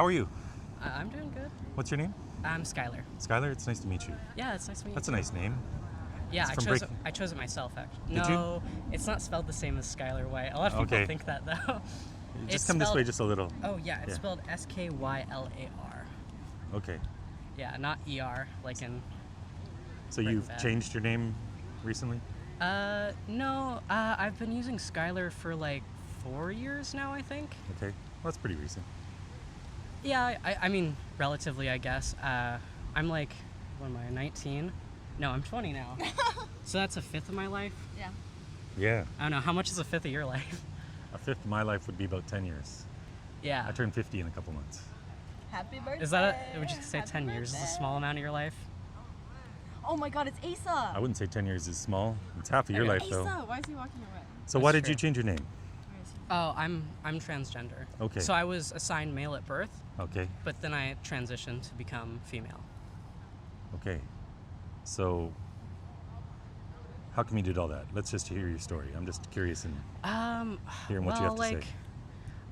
How are you? I'm doing good. What's your name? I'm Skylar. Skylar, it's nice to meet you. Yeah, it's nice to meet That's you. a nice name. Yeah, It's from I chose it myself, actually. Did No, it's not spelled the same as Skylar White. A lot of people Okay. think that, though. Just come this way just a little. Oh, yeah, it's Yeah. spelled Skylar. Okay. Yeah, not ER, like in... So Right you've back. changed your name recently? No, I've been using Skylar for like 4 years now, I think. Okay. Well, that's pretty recent. Yeah, I mean, relatively, I guess. I'm like, what am I, 19? No, I'm 20 now. So that's a fifth of my life? Yeah. Yeah. I don't know, how much is a fifth of your life? A fifth of my life would be about 10 years. Yeah. I turned 50 in a couple months. Happy birthday. Is that, would you say Happy 10 years is a birthday. small amount of your life? Oh my god, it's Asa. I wouldn't say 10 years is small. It's half of your Okay. life, though. Asa, why is he walking away? So why That's did you true. change your name? Where is he? Oh, I'm transgender. Okay. So I was assigned male at birth, Okay. but then I transitioned to become female. Okay. So how come you did all that? Let's just hear your story. I'm just curious in hearing what you have to like, say.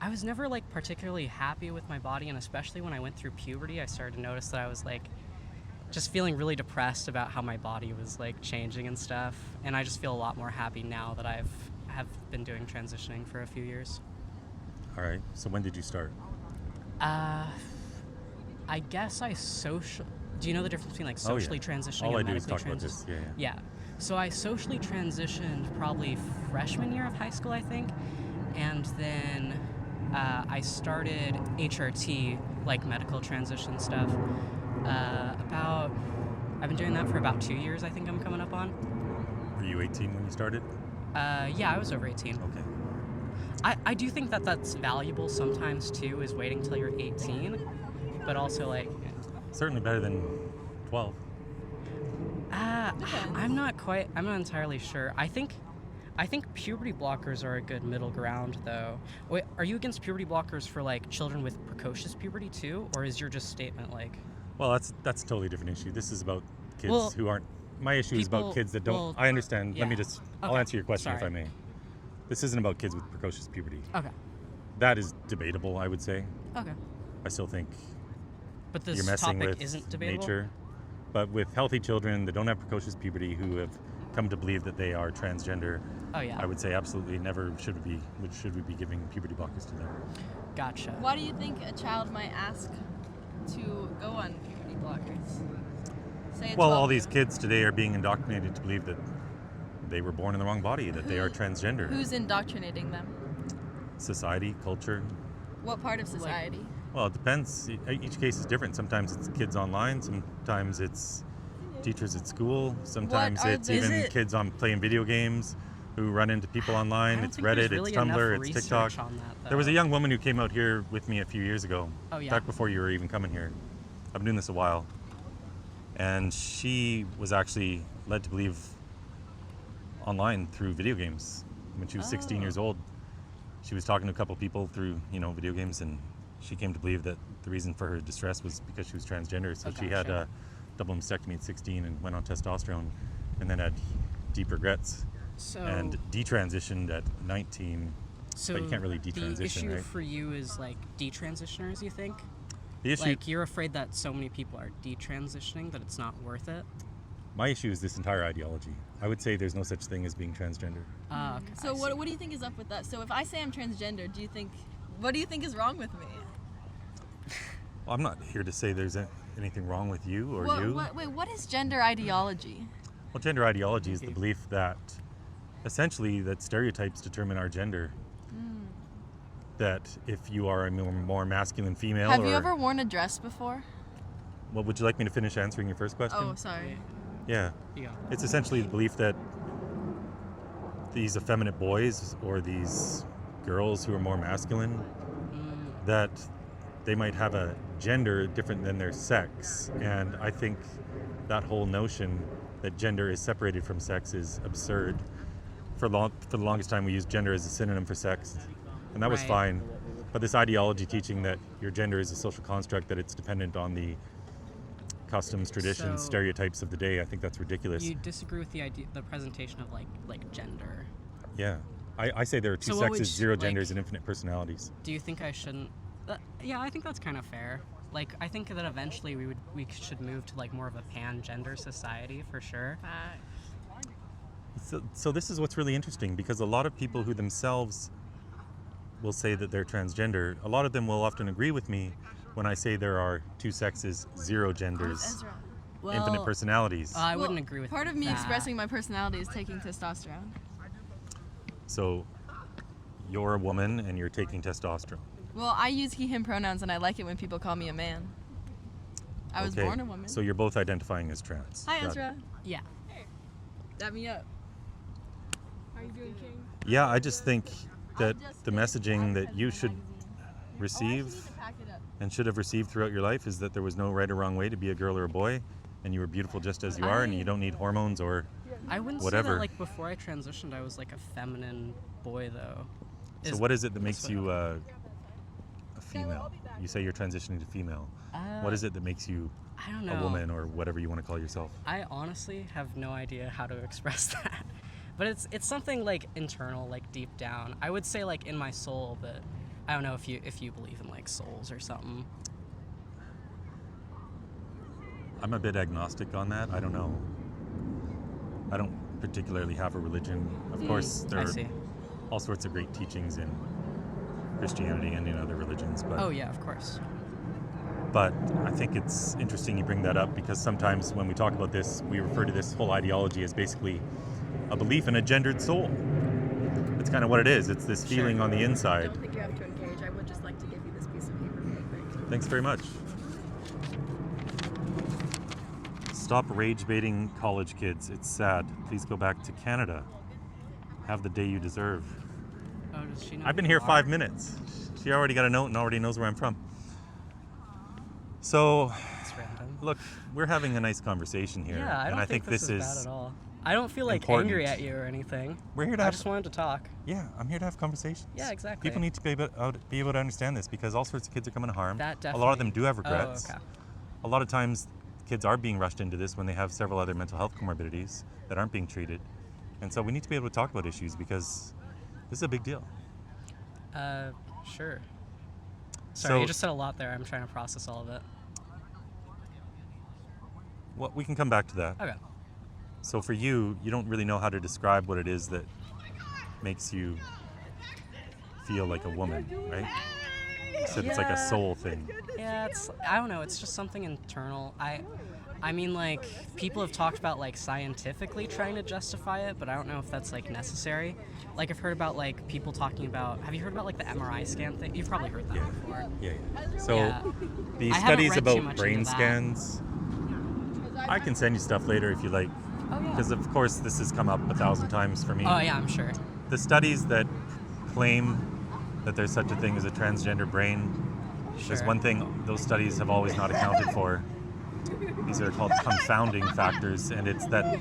I was never like particularly happy with my body, and especially when I went through puberty, I started to notice that I was like just feeling really depressed about how my body was like changing and stuff. And I just feel a lot more happy now that have been doing transitioning for a few years. All right. So when did you start? I guess do you know the difference between like Oh, yeah. socially transitioning All I and do is medically talk about this. Yeah. Yeah. So I socially transitioned probably freshman year of high school, I think. And then I started HRT, like medical transition stuff. I've been doing that for about 2 years, I think I'm coming up on. Were you 18 when you started? Yeah, I was over 18. Okay. I do think that that's valuable sometimes too, is waiting till you're 18. But also like, Certainly better than 12. I'm not entirely sure. I think puberty blockers are a good middle ground, though. Wait, are you against puberty blockers for like children with precocious puberty too, or is your just statement like? Well, that's a totally different issue. This is about kids Well, who aren't. My issue is about people- kids that don't. well, I understand. Let me yeah. just. I'll Okay, answer your question if I sorry. may. This isn't about kids with precocious puberty. Okay. That is debatable, I would say. Okay. I still think But this you're messing topic with isn't debatable. nature. But with healthy children that don't have precocious puberty who have come to believe that they are transgender, Oh yeah. I would say absolutely never should we be giving puberty blockers to them. Gotcha. Why do you think a child might ask to go on puberty blockers? Say a Well, all 12 these kids today are being indoctrinated to believe that they were born in the wrong body, that they are transgender. Who's indoctrinating them? Society, culture. What part of society? Well, it depends. Each case is different. Sometimes it's kids online. Sometimes it's teachers at school. Sometimes are it's the- even Is it- kids on playing video games who run into people I online. don't It's think there's Reddit, really it's Tumblr, enough it's research TikTok. on that, There was a though. young woman who came out here with me a few years ago. Oh, yeah. Back before you were even coming here. I've been doing this a while. And she was actually led to believe online through video games. When she was 16 Oh. years old, she was talking to a couple people through, video games, and she came to believe that the reason for her distress was because she was transgender. So Oh, she had gotcha. a double mastectomy at 16 and went on testosterone, and then had deep regrets So and detransitioned at 19. so but you can't really the detransition, issue right? for you is like detransitioners, you think? The issue, Like you're afraid that so many people are detransitioning that it's not worth it? my issue is this entire ideology. I would say there's no such thing as being transgender. Okay, So I what see. do you think is up with that? So if I say I'm transgender, what do you think is wrong with me? Well, I'm not here to say there's anything wrong with you or you. What is gender ideology? Well, gender ideology is the belief that essentially that stereotypes determine our gender. That if you are a more masculine female, Have or you ever worn a dress before? well, would you like me to finish answering your first question? Oh, sorry. Yeah. Yeah. It's essentially the belief that these effeminate boys or these girls who are more masculine, that they might have a gender different than their sex. And I think that whole notion that gender is separated from sex is absurd. For the longest time, we used gender as a synonym for sex, and that was Right. fine. But this ideology teaching that your gender is a social construct, that it's dependent on the customs, traditions, So- stereotypes of the day, I think that's ridiculous. You disagree with the presentation of like gender. Yeah. I say there are two So what would sexes, you- zero like- genders, and infinite personalities. Do you think I shouldn't Yeah, I think that's kind of fair. Like, I think that eventually we should move to like more of a pan-gender society for sure. So this is what's really interesting, because a lot of people who themselves will say that they're transgender, a lot of them will often agree with me when I say there are two sexes, zero genders, Ezra. infinite personalities. I wouldn't agree with Part of me that. expressing my personality is taking testosterone. So you're a woman and you're taking testosterone. Well, I use he/him pronouns, and I like it when people call me a man. I was Okay, born a woman. So you're both identifying as trans. Hi, Got it. Ezra. Yeah. Dap me up. How are you doing, King? Yeah, I just think that the messaging that you should receive and should have received throughout your life is that there was no right or wrong way to be a girl or a boy, and you were beautiful just as you are, and you don't need hormones or I wouldn't say whatever. that like before I transitioned I was like a feminine boy though. So what is it that makes you a female? You say you're transitioning to female. What is it that makes you I don't know. a woman, or whatever you want to call yourself? I honestly have no idea how to express that. But it's something like internal, like deep down. I would say like in my soul, but I don't know if you believe in like souls or something. I'm a bit agnostic on that. I don't know. I don't particularly have a religion. Of course, there I are see. all sorts of great teachings in Christianity and in other religions, but Oh yeah, of course. But I think it's interesting you bring that up, because sometimes when we talk about this, we refer to this whole ideology as basically a belief in a gendered soul. It's kind of what it is. It's this feeling on the I inside. don't think you have to engage. I would just like to give you this piece of paper real quick. Thanks very much. Stop rage baiting college kids. It's sad. Please go back to Canada. Have the day you deserve. Oh, does she know? I've been who here you 5 are? minutes. She already got a note and already knows where I'm from. So, That's random. look, we're having a nice conversation here. Yeah, I and don't I think think this this is bad at all. I don't feel like important. angry at you or anything. We're here to I have just wanted to talk. Yeah, I'm here to have conversations. Yeah, exactly. People need to be able to understand this, because all sorts of kids are coming to harm. That A lot of them definitely- do have regrets. Oh, okay. A lot of times, kids are being rushed into this when they have several other mental health comorbidities that aren't being treated. And so we need to be able to talk about issues, because this is a big deal. Sure. So- Sorry, you just said a lot there. I'm trying to process all of it. Well, we can come back to that. Okay. So for you, you don't really know how to describe what it is that makes you feel like a woman, right? You said it's like a Yeah. soul thing. Yeah, I don't know, it's just something internal. I mean, like, people have talked about, like, scientifically trying to justify it, but I don't know if that's, like, necessary. Like, I've heard about, like, people talking about, have you heard about, like, the MRI scan thing? You've probably heard that Yeah. before. Yeah. So Yeah. these I haven't studies read too about much brain into that. scans, I can send you stuff later if you like. Oh, yeah. Because of course this has come up 1,000 times for me. Oh, yeah, I'm sure. The studies that claim that there's such a thing as a transgender brain, there's Sure. one thing those studies have always not accounted for. These are called confounding factors, and it's that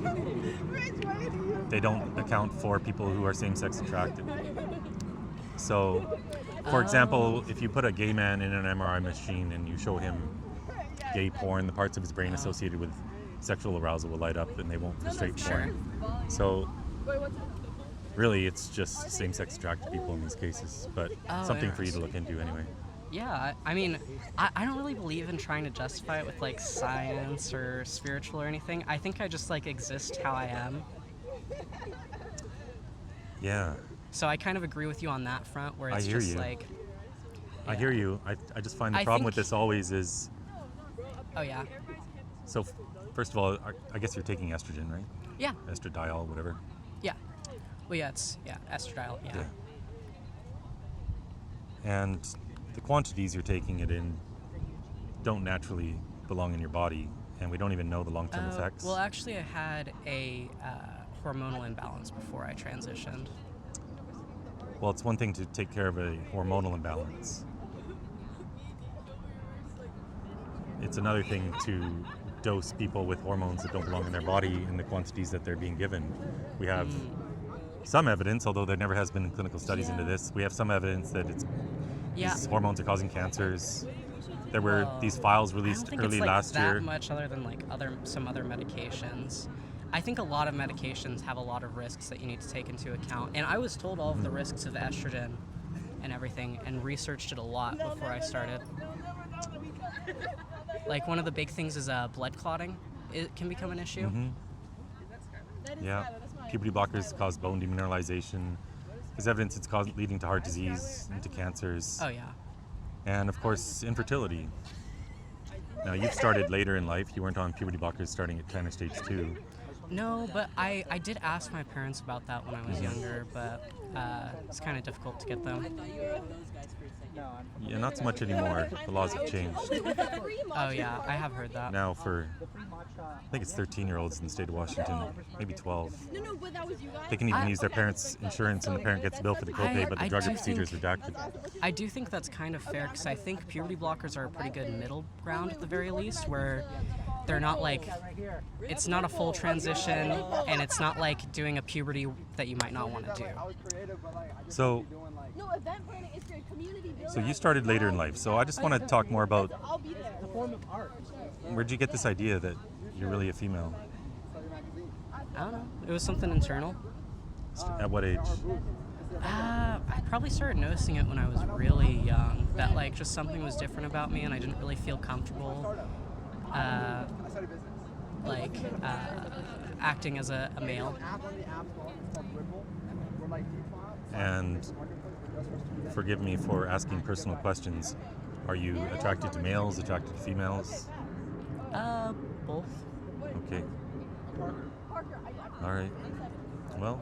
they don't account for people who are same-sex attracted. So, for example, if you put a gay man in an MRI machine and you show him gay porn, the parts of his brain associated with sexual arousal will light up, and they won't for straight Sure. porn. So, really, it's just same-sex attracted people in these cases, but Oh, something for you to look into anyway. Yeah, I mean, I don't really believe in trying to justify it with, like, science or spiritual or anything. I think I just, like, exist how I am. Yeah, So I kind of agree with you on that front, where I it's hear just you. like... I yeah. hear you. I just find the I problem with think- this always is, Oh, yeah. so first of all, I guess you're taking estrogen, right? Yeah, Estradiol, whatever. yeah. Well, yeah, it's, estradiol, yeah. And the quantities you're taking it in don't naturally belong in your body, and we don't even know the long-term effects. Well, actually, I had a hormonal imbalance before I transitioned. Well, it's one thing to take care of a hormonal imbalance. It's another thing to dose people with hormones that don't belong in their body in the quantities that they're being given. We have some evidence, although there never has been clinical studies into this, we have some evidence that Yeah. these hormones are causing cancers. There were Well, these files I don't released think early it's like last that year. much other than like some other medications. I think a lot of medications have a lot of risks that you need to take into account. And I was told all of the risks of estrogen and everything, and researched it a lot before I started. Like, one of the big things is blood clotting. It can become an issue. Mm-hmm. Yeah. Puberty blockers cause bone demineralization. There's evidence it's leading to heart disease, into cancers, Oh, yeah. and of course, infertility. Now, you've started later in life. You weren't on puberty blockers starting at kind of stage 2. No, but I did ask my parents about that when I was younger, but it's kind of difficult to get them. Yeah, not so much anymore. The laws have changed. Oh, yeah, I have heard that. Now for, I think it's 13-year-olds in the state of Washington, maybe 12. They can even use their parents' insurance, and the parent gets the bill for the copay, but the drug or procedure is redacted. I do think that's kind of fair, because I think puberty blockers are a pretty good middle ground at the very least, where they're not like, it's not a full transition, and it's not like doing a puberty that you might not want to do. So you started later in life. So I just want to talk more about, where'd you get this idea that you're really a female? I don't know. It was something internal. At what age? I probably started noticing it when I was really young, that like just something was different about me, and I didn't really feel comfortable acting as a male. And forgive me for asking personal questions. Are you attracted to males, attracted to females? Both. Okay. All right. Well,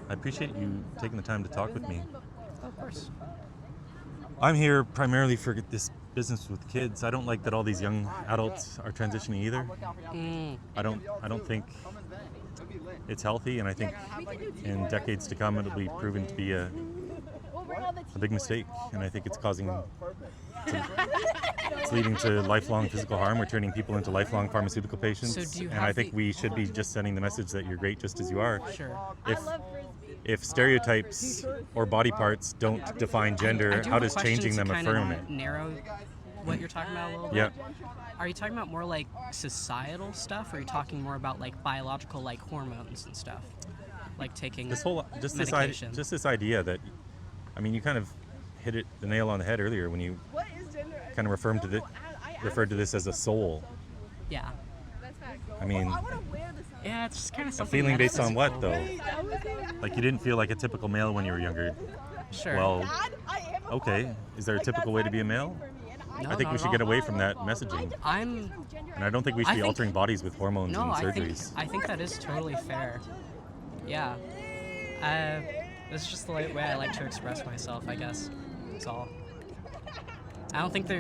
I appreciate you taking the time to talk with me. Of course. I'm here primarily for this business with kids. I don't like that all these young adults are transitioning either. I don't think it's healthy, and I think in decades to come it'll be proven to be a big mistake, and I think it's it's leading to lifelong physical harm. We're turning people into lifelong pharmaceutical patients, So do you and have I think we should be just sending the message that you're great just as you are. Sure. If stereotypes or body parts don't define gender, I do how have a does question changing to them kind affirm of it? narrow what you're talking about a little bit. Yeah. Are you talking about more like societal stuff, or are you talking more about like biological, like hormones and stuff, like taking medication? This idea that, I mean, you kind of hit the nail on the head earlier when you kind of referred to this as a soul. Yeah. I mean, Yeah, it's just kind of a something. feeling that's based on what physical. though? Like you didn't feel like a typical male when you were younger. Sure. Well, okay. Is there a typical way to be a male? No, I think not we at should get all. away from that messaging. And I don't think we should be think- altering bodies with hormones No, and I surgeries. think that is totally fair. Yeah. This is just the way I like to express myself, I guess. That's all. I don't think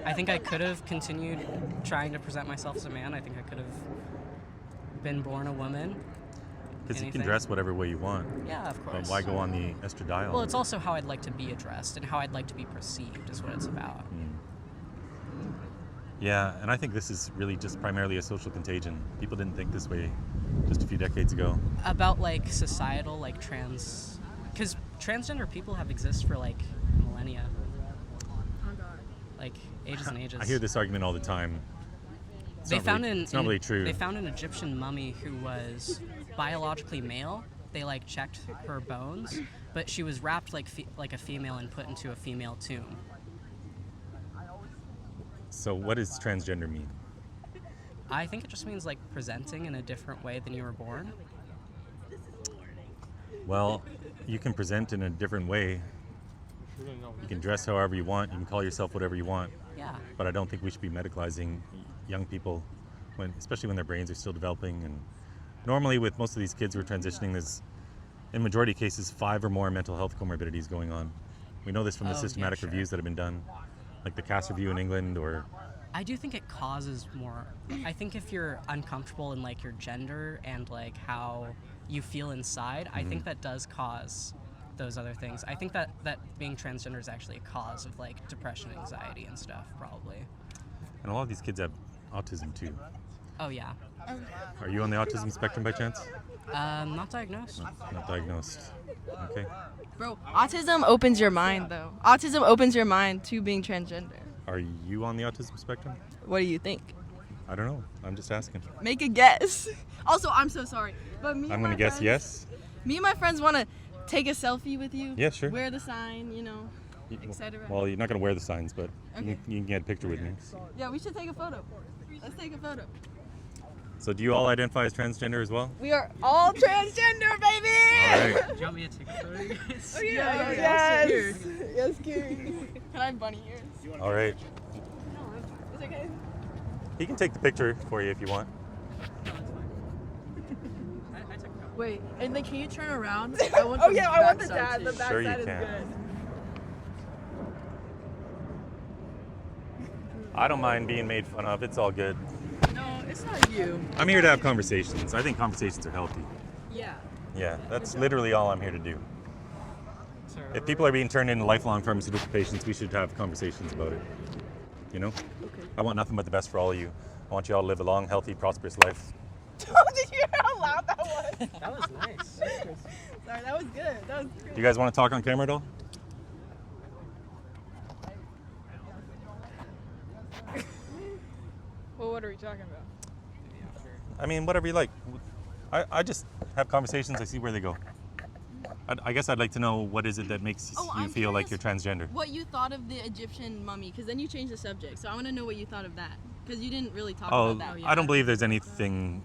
I think I could have continued trying to present myself as a man. I think I could have been born a woman. Because you can anything. dress whatever way you want. Yeah, of course. But why go on the estradiol? Well, it's also how I'd like to be addressed and how I'd like to be perceived is what it's about. Yeah, and I think this is really just primarily a social contagion. People didn't think this way just a few decades ago. About like societal, like because transgender people have existed for like millennia. Like ages and ages. I hear this argument all the time. It's not really true. They found an Egyptian mummy who was biologically male. They like checked her bones, but she was wrapped like a female and put into a female tomb. So what does transgender mean? I think it just means like presenting in a different way than you were born. Well, you can present in a different way. You can dress however you want. You can call yourself whatever you want. Yeah. But I don't think we should be medicalizing young people, especially when their brains are still developing. And normally with most of these kids who are transitioning, there's, in majority of cases, 5 or more mental health comorbidities going on. We know this from the systematic sure. reviews that have been done, like the CAS review in England, or... I do think it causes more. I think if you're uncomfortable in like your gender and like how you feel inside, I think that does cause those other things. I think that being transgender is actually a cause of like depression, anxiety, and stuff, probably. And a lot of these kids have autism too. Oh yeah. Are you on the autism spectrum by chance? Not diagnosed. Not diagnosed. Okay. Bro, autism opens your mind, though. Autism opens your mind to being transgender. Are you on the autism spectrum? What do you think? I don't know. I'm just asking. Make a guess. Also, I'm so sorry, but I'm going to guess yes. Me and my friends want to take a selfie with you. Yeah, sure. Wear the sign, you know, etc. Well, you're not going to wear the signs, but Okay. you can get a picture with me. Yeah, we should take a photo. Let's take a photo. So do you all identify as transgender as well? We are all transgender, baby! All right. Do you want me to take a photo, guys? Oh, yeah, yes! Yes, Kiri. Can I have bunny ears? All right. Is it okay? He can take the picture for you if you want. No, it's fine. I took a couple. Wait, and then can you turn around? I want Oh yeah, I want the backside dad. too. The back Sure you side is can. good. I don't mind being made fun of. It's all good. No, it's not you. I'm here to have conversations. I think conversations are healthy. Yeah. Yeah, that's literally all I'm here to do. Sorry, If people are being turned into lifelong pharmaceutical patients, we should have conversations about it. You know? Okay. I want nothing but the best for all of you. I want you all to live a long, healthy, prosperous life. Did you hear how loud that was? that was nice. Sorry, that was good. That was good. You guys want to talk on camera at all? Well, what are we talking about? I mean, whatever you like. I just have conversations. I see where they go. I guess I'd like to know what is it that makes Oh, you I'm feel like curious. you're transgender. What you thought of the Egyptian mummy? Because then you changed the subject. So I want to know what you thought of that. Because you didn't really talk Oh, about that. I don't believe there's anything.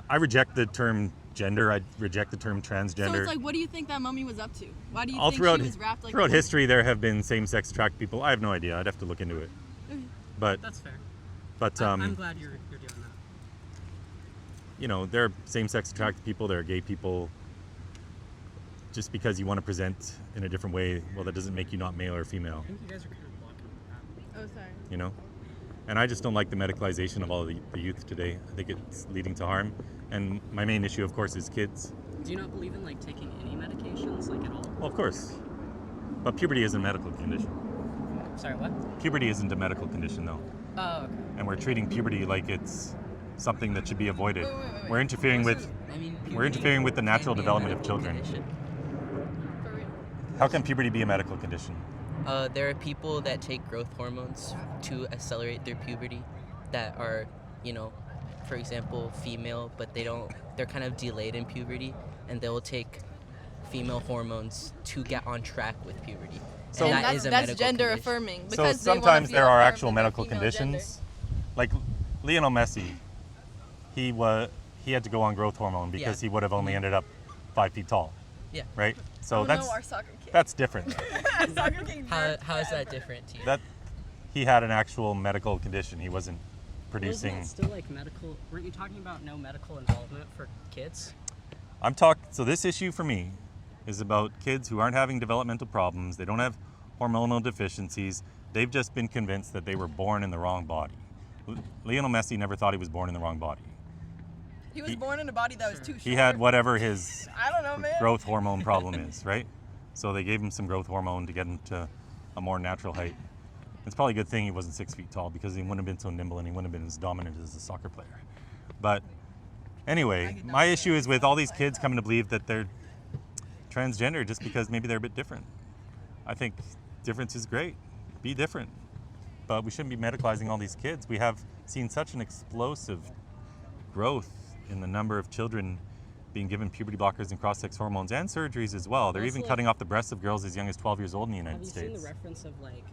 I reject the term gender. I reject the term transgender. So it's like, what do you think that mummy was up to? Why do you All think throughout she was wrapped like throughout a history, there have been same-sex attracted people. I have no idea. I'd have to look into it. But That's fair. but I'm glad you're doing that. you know, there are same-sex attracted people. There are gay people. Just because you want to present in a different way, well, that doesn't make you not male or female. I think you guys are kind of blocking that. Oh, sorry. You know, and I just don't like the medicalization of all the youth today. I think it's leading to harm. And my main issue, of course, is kids. Do you not believe in like taking any medications, like at all? Well, of course. But puberty isn't a medical condition. Sorry, what? Puberty isn't a medical condition, though. Oh, okay. And we're treating puberty like it's something that should be avoided. Wait. We're interfering with we're interfering with the natural development of children. For real. How can puberty be a medical condition? There are people that take growth hormones to accelerate their puberty that are, you know, for example, female, but they're kind of delayed in puberty, and they'll take female hormones to get on track with puberty. So- And And that is a that's medical gender condition. affirming. So Because they wanna sometimes feel there are affirmed actual in their medical female conditions. Like Lionel Messi, he had to go on growth hormone because Yeah. he would have only ended up 5 feet tall. Yeah. Right? So Oh that's no, our soccer kid. that's different. Soccer king. How is that different to you? That he had an actual medical condition. He wasn't producing. Wasn't it still like medical? Weren't you talking about no medical involvement for kids? So this issue for me is about kids who aren't having developmental problems. They don't have hormonal deficiencies. They've just been convinced that they were born in the wrong body. Lionel Messi never thought he was born in the wrong body. He was born in a body that was too short. He had whatever his I don't know, man. growth hormone problem is, right? So they gave him some growth hormone to get him to a more natural height. It's probably a good thing he wasn't 6 feet tall because he wouldn't have been so nimble and he wouldn't have been as dominant as a soccer player. But anyway, my issue is with all these kids coming to believe that they're transgender just because maybe they're a bit different. I think difference is great. Be different. But we shouldn't be medicalizing all these kids. We have seen such an explosive growth in the number of children being given puberty blockers and cross-sex hormones and surgeries as well. They're Also, even like- cutting off the breasts of girls as young as 12 years old in the Have United you seen States. the reference of like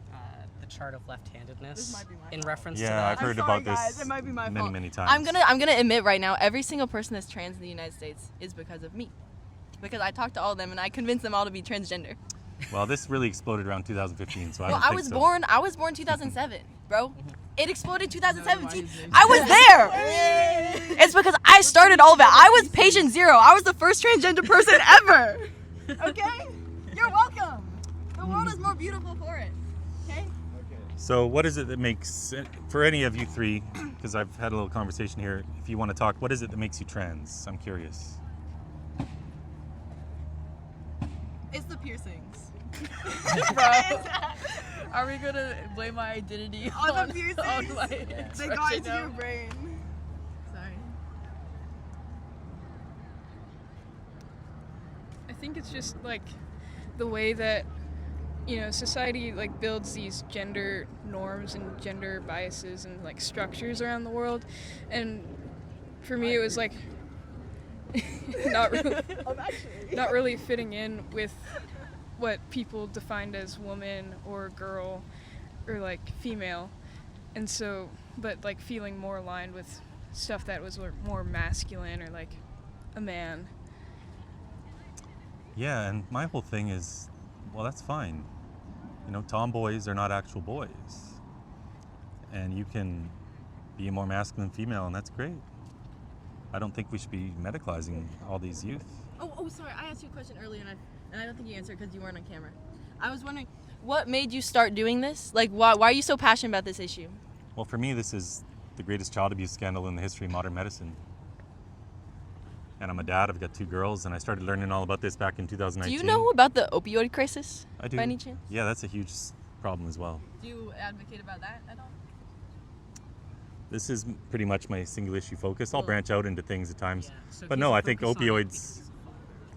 the chart of left-handedness This might be my in fault. reference to Yeah, that? I've heard I'm sorry, about this guys. It might be my many, fault. many times. I'm gonna admit right now, every single person that's trans in the United States is because of me. Because I talked to all of them and I convinced them all to be transgender. Well, this really exploded around 2015, so I Well, don't I think was so. born 2007, bro. It exploded 2017. I was there. It's because I started all of it. I was patient zero. I was the first transgender person ever. Okay? You're welcome. The world is more beautiful for it. Okay? So what is it that makes, for any of you three, because I've had a little conversation here, if you want to talk, what is it that makes you trans? I'm curious. It's the piercings. Are we gonna blame my identity On the piercings? on my They got expression into now? your brain. Sorry. I think it's just like the way that society like builds these gender norms and gender biases and like structures around the world, and for me it was like not really, not really fitting in with what people defined as woman or girl or like female, and so but like feeling more aligned with stuff that was more masculine or like a man. Yeah, and my whole thing is, well, that's fine. You know, tomboys are not actual boys. And you can be a more masculine female, and that's great. I don't think we should be medicalizing all these youth. Oh, sorry. I asked you a question earlier, and I don't think you answered because you weren't on camera. I was wondering, what made you start doing this? Like, why are you so passionate about this issue? Well, for me, this is the greatest child abuse scandal in the history of modern medicine. And I'm a dad. I've got 2 girls, and I started learning all about this back in 2019. Do you know about the opioid crisis? I do. By any chance? Yeah, that's a huge problem as well. Do you advocate about that at all? This is pretty much my single issue focus. I'll branch out into things at times. Yeah, so But he's no, I think focused on it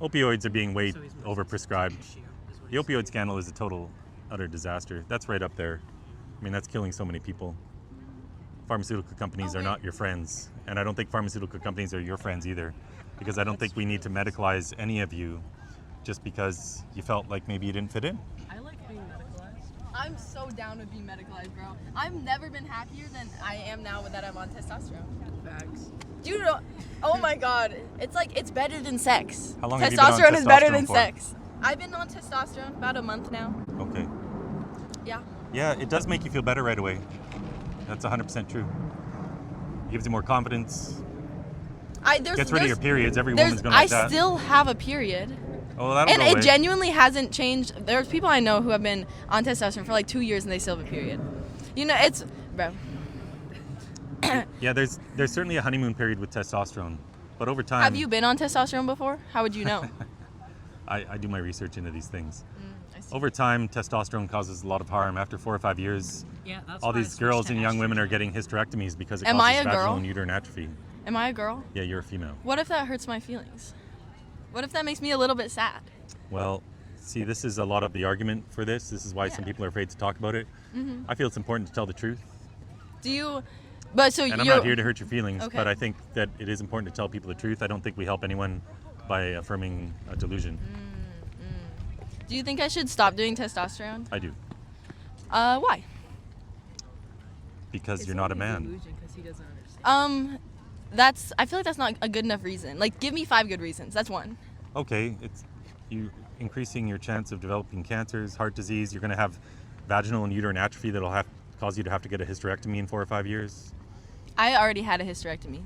opioids are being way overprescribed. The opioid scandal is a total, utter disaster. That's right up there. I mean, that's killing so many people. Pharmaceutical companies are not your friends. And I don't think pharmaceutical companies are your friends either. Because I don't think we need to medicalize any of you just because you felt like maybe you didn't fit in. I like being medicalized. I'm so down with being medicalized, bro. I've never been happier than I am now that I'm on testosterone. Facts. Dude, oh my god. It's like, it's better than sex. How long have you been on Testosterone is better than testosterone for? sex. I've been on testosterone about a month now. Okay. Yeah. Yeah, it does make you feel better right away. That's 100% true. It gives you more confidence. Gets rid of your periods. Every woman's going to like that. I still have a period. Oh, that'll And go it away. genuinely hasn't changed. There's people I know who have been on testosterone for like 2 years and they still have a period. You know, it's, bro. Yeah, there's certainly a honeymoon period with testosterone. But over time... Have you been on testosterone before? How would you know? I do my research into these things. I see. Over time, testosterone causes a lot of harm. After 4 or 5 years, Yeah, that's all why I these switched girls to and young women are estrogen. getting hysterectomies because it Am I causes a girl? vaginal and uterine atrophy. Am I a girl? Yeah, you're a female. What if that hurts my feelings? What if that makes me a little bit sad? Well, see, this is a lot of the argument for this. This is why some people are afraid to talk about it. I feel it's important to tell the truth. Do you? But so And I'm you're. not here to hurt your feelings, Okay. but I think that it is important to tell people the truth. I don't think we help anyone by affirming a delusion. Do you think I should stop doing testosterone? I do. Why? Because you're not a man. Because he doesn't understand. I feel like that's not a good enough reason. Like, give me 5 good reasons. That's one. Okay, it's you increasing your chance of developing cancers, heart disease. You're going to have vaginal and uterine atrophy that'll cause you to have to get a hysterectomy in 4 or 5 years. I already had a hysterectomy.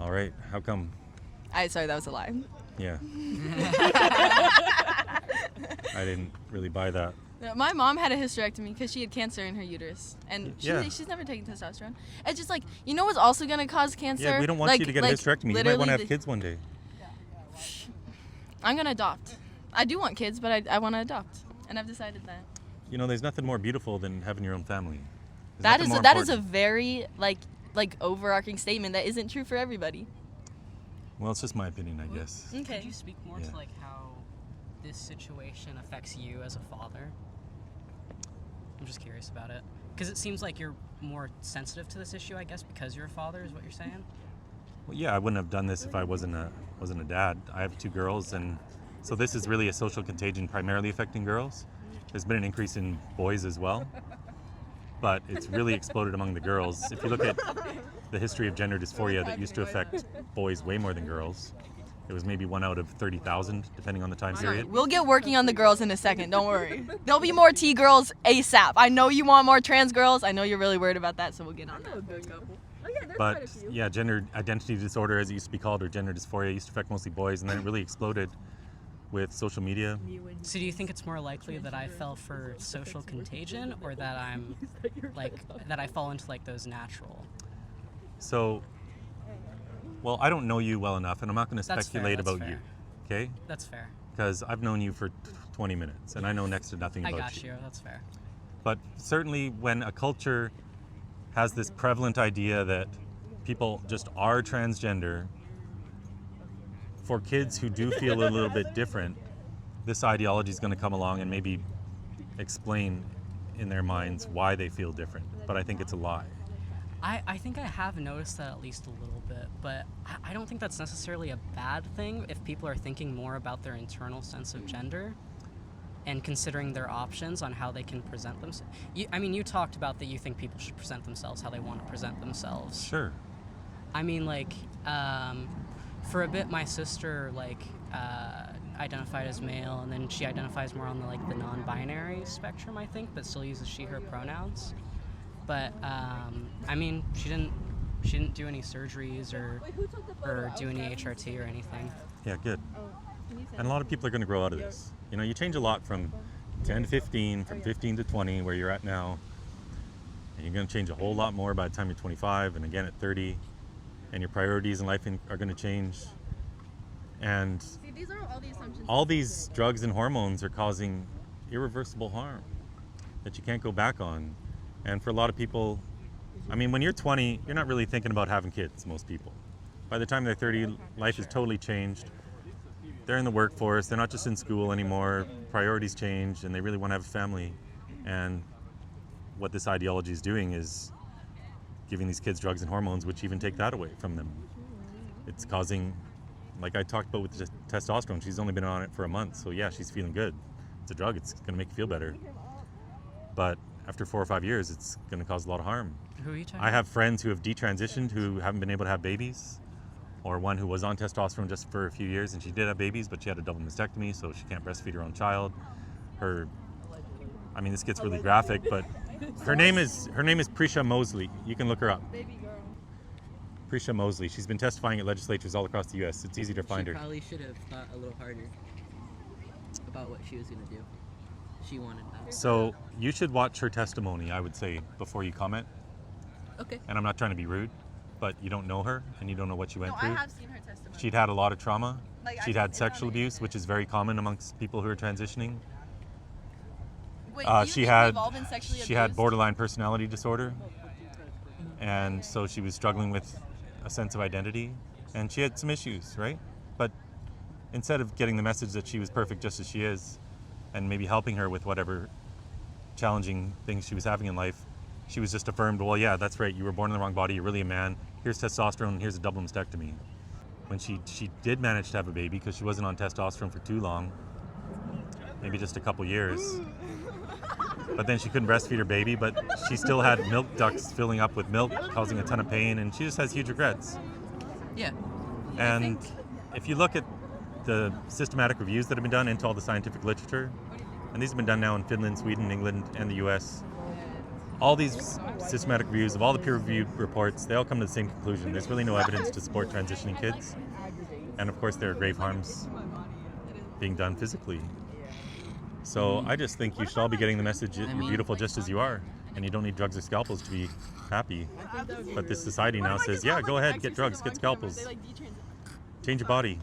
All right, how come? Sorry, that was a lie. Yeah. I didn't really buy that. No, my mom had a hysterectomy because she had cancer in her uterus, and Yeah. she's never taken testosterone. It's just like, you know what's also gonna cause cancer? Yeah, we don't want you to get a hysterectomy. You might want to have kids one day. I'm gonna adopt. I do want kids, but I want to adopt, and I've decided that. You know, there's nothing more beautiful than having your own family. There's That nothing is more that is a important. very like overarching statement that isn't true for everybody. Well, it's just my opinion, I guess. Could Okay. you speak more Yeah. to like how this situation affects you as a father? I'm just curious about it because it seems like you're more sensitive to this issue, I guess, because you're a father, is what you're saying. Well, yeah, I wouldn't have done this if I wasn't a dad. I have 2 girls, and so this is really a social contagion primarily affecting girls. There's been an increase in boys as well, but it's really exploded among the girls. If you look at the history of gender dysphoria, that used to affect boys way more than girls. It was maybe 1 out of 30,000, depending on the time period. We'll get working on the girls in a second. Don't worry. There'll be more T girls ASAP. I know you want more trans girls. I know you're really worried about that, so we'll get on that. A good couple. Oh yeah, there's quite But a few. yeah, gender identity disorder, as it used to be called, or gender dysphoria, used to affect mostly boys, and then it really exploded with social media. So do you think it's more likely that I fell for social contagion, or that I'm like that I fall into like those natural? So, well, I don't know you well enough, and I'm not going to That's fair, speculate that's about fair. you, okay? That's fair. Because I've known you for 20 minutes, and I know next to nothing I about got you. That's fair. But certainly when a culture has this prevalent idea that people just are transgender, for kids who do feel a little bit different, this ideology is going to come along and maybe explain in their minds why they feel different. But I think it's a lie. I think I have noticed that at least a little bit, but I don't think that's necessarily a bad thing if people are thinking more about their internal sense of gender and considering their options on how they can present themselves. I mean, you talked about that you think people should present themselves how they want to present themselves. Sure. I mean, like, for a bit, my sister, like, identified as male, and then she identifies more on the, like, the non-binary spectrum, I think, but still uses she, her pronouns. But I mean, she didn't do any surgeries or do any HRT or anything. Yeah, good. And a lot of people are going to grow out of this. You know, you change a lot from 10 to 15, from 15 to 20, where you're at now. And you're going to change a whole lot more by the time you're 25 and again at 30. And your priorities in life are going to change. And See, these are all the assumptions. all these drugs and hormones are causing irreversible harm that you can't go back on. And for a lot of people, I mean, when you're 20, you're not really thinking about having kids, most people. By the time they're 30, life has totally changed. They're in the workforce, they're not just in school anymore, priorities change, and they really want to have a family. And what this ideology is doing is giving these kids drugs and hormones, which even take that away from them. It's causing, like I talked about with the testosterone, she's only been on it for a month, so yeah, she's feeling good. It's a drug, it's going to make you feel better. But after 4 or 5 years, it's going to cause a lot of harm. Who are you talking I have friends who have detransitioned who haven't been able to have babies, or one who was on testosterone just for a few years and she did have babies, but she had a double mastectomy, so she can't breastfeed her own child. I mean, this gets really graphic, but her name is Prisha Mosley. You can look her up. Prisha Mosley. She's been testifying at legislatures all across the U.S. It's easy to find her. She probably should have thought a little harder about what she was going to do. She wanted that. So you should watch her testimony, I would say, before you comment. Okay. And I'm not trying to be rude, but you don't know her and you don't know what she went No, through. I have seen her testimony. She'd had a lot of trauma. Like, She'd I- had it's sexual on the abuse, internet. which is very common amongst people who are transitioning. Wait, do you She think had we've all been sexually she had abused? borderline personality disorder, and so she was struggling with a sense of identity, and she had some issues, right? But instead of getting the message that she was perfect just as she is, and maybe helping her with whatever challenging things she was having in life, she was just affirmed, well, yeah, that's right, you were born in the wrong body, you're really a man, here's testosterone, here's a double mastectomy. When she did manage to have a baby, because she wasn't on testosterone for too long, maybe just a couple years, but then she couldn't breastfeed her baby, but she still had milk ducts filling up with milk, causing a ton of pain, and she just has huge regrets. Yeah. And if you look at the systematic reviews that have been done into all the scientific literature, and these have been done now in Finland, Sweden, England, and the US, all these systematic reviews of all the peer-reviewed reports, they all come to the same conclusion. There's really no evidence to support transitioning kids. And of course, there are grave harms being done physically. So I just think you should all be getting the message that you're beautiful just as you are, and you don't need drugs or scalpels to be happy. But this society now says, yeah, go ahead, get drugs, get scalpels, change your body.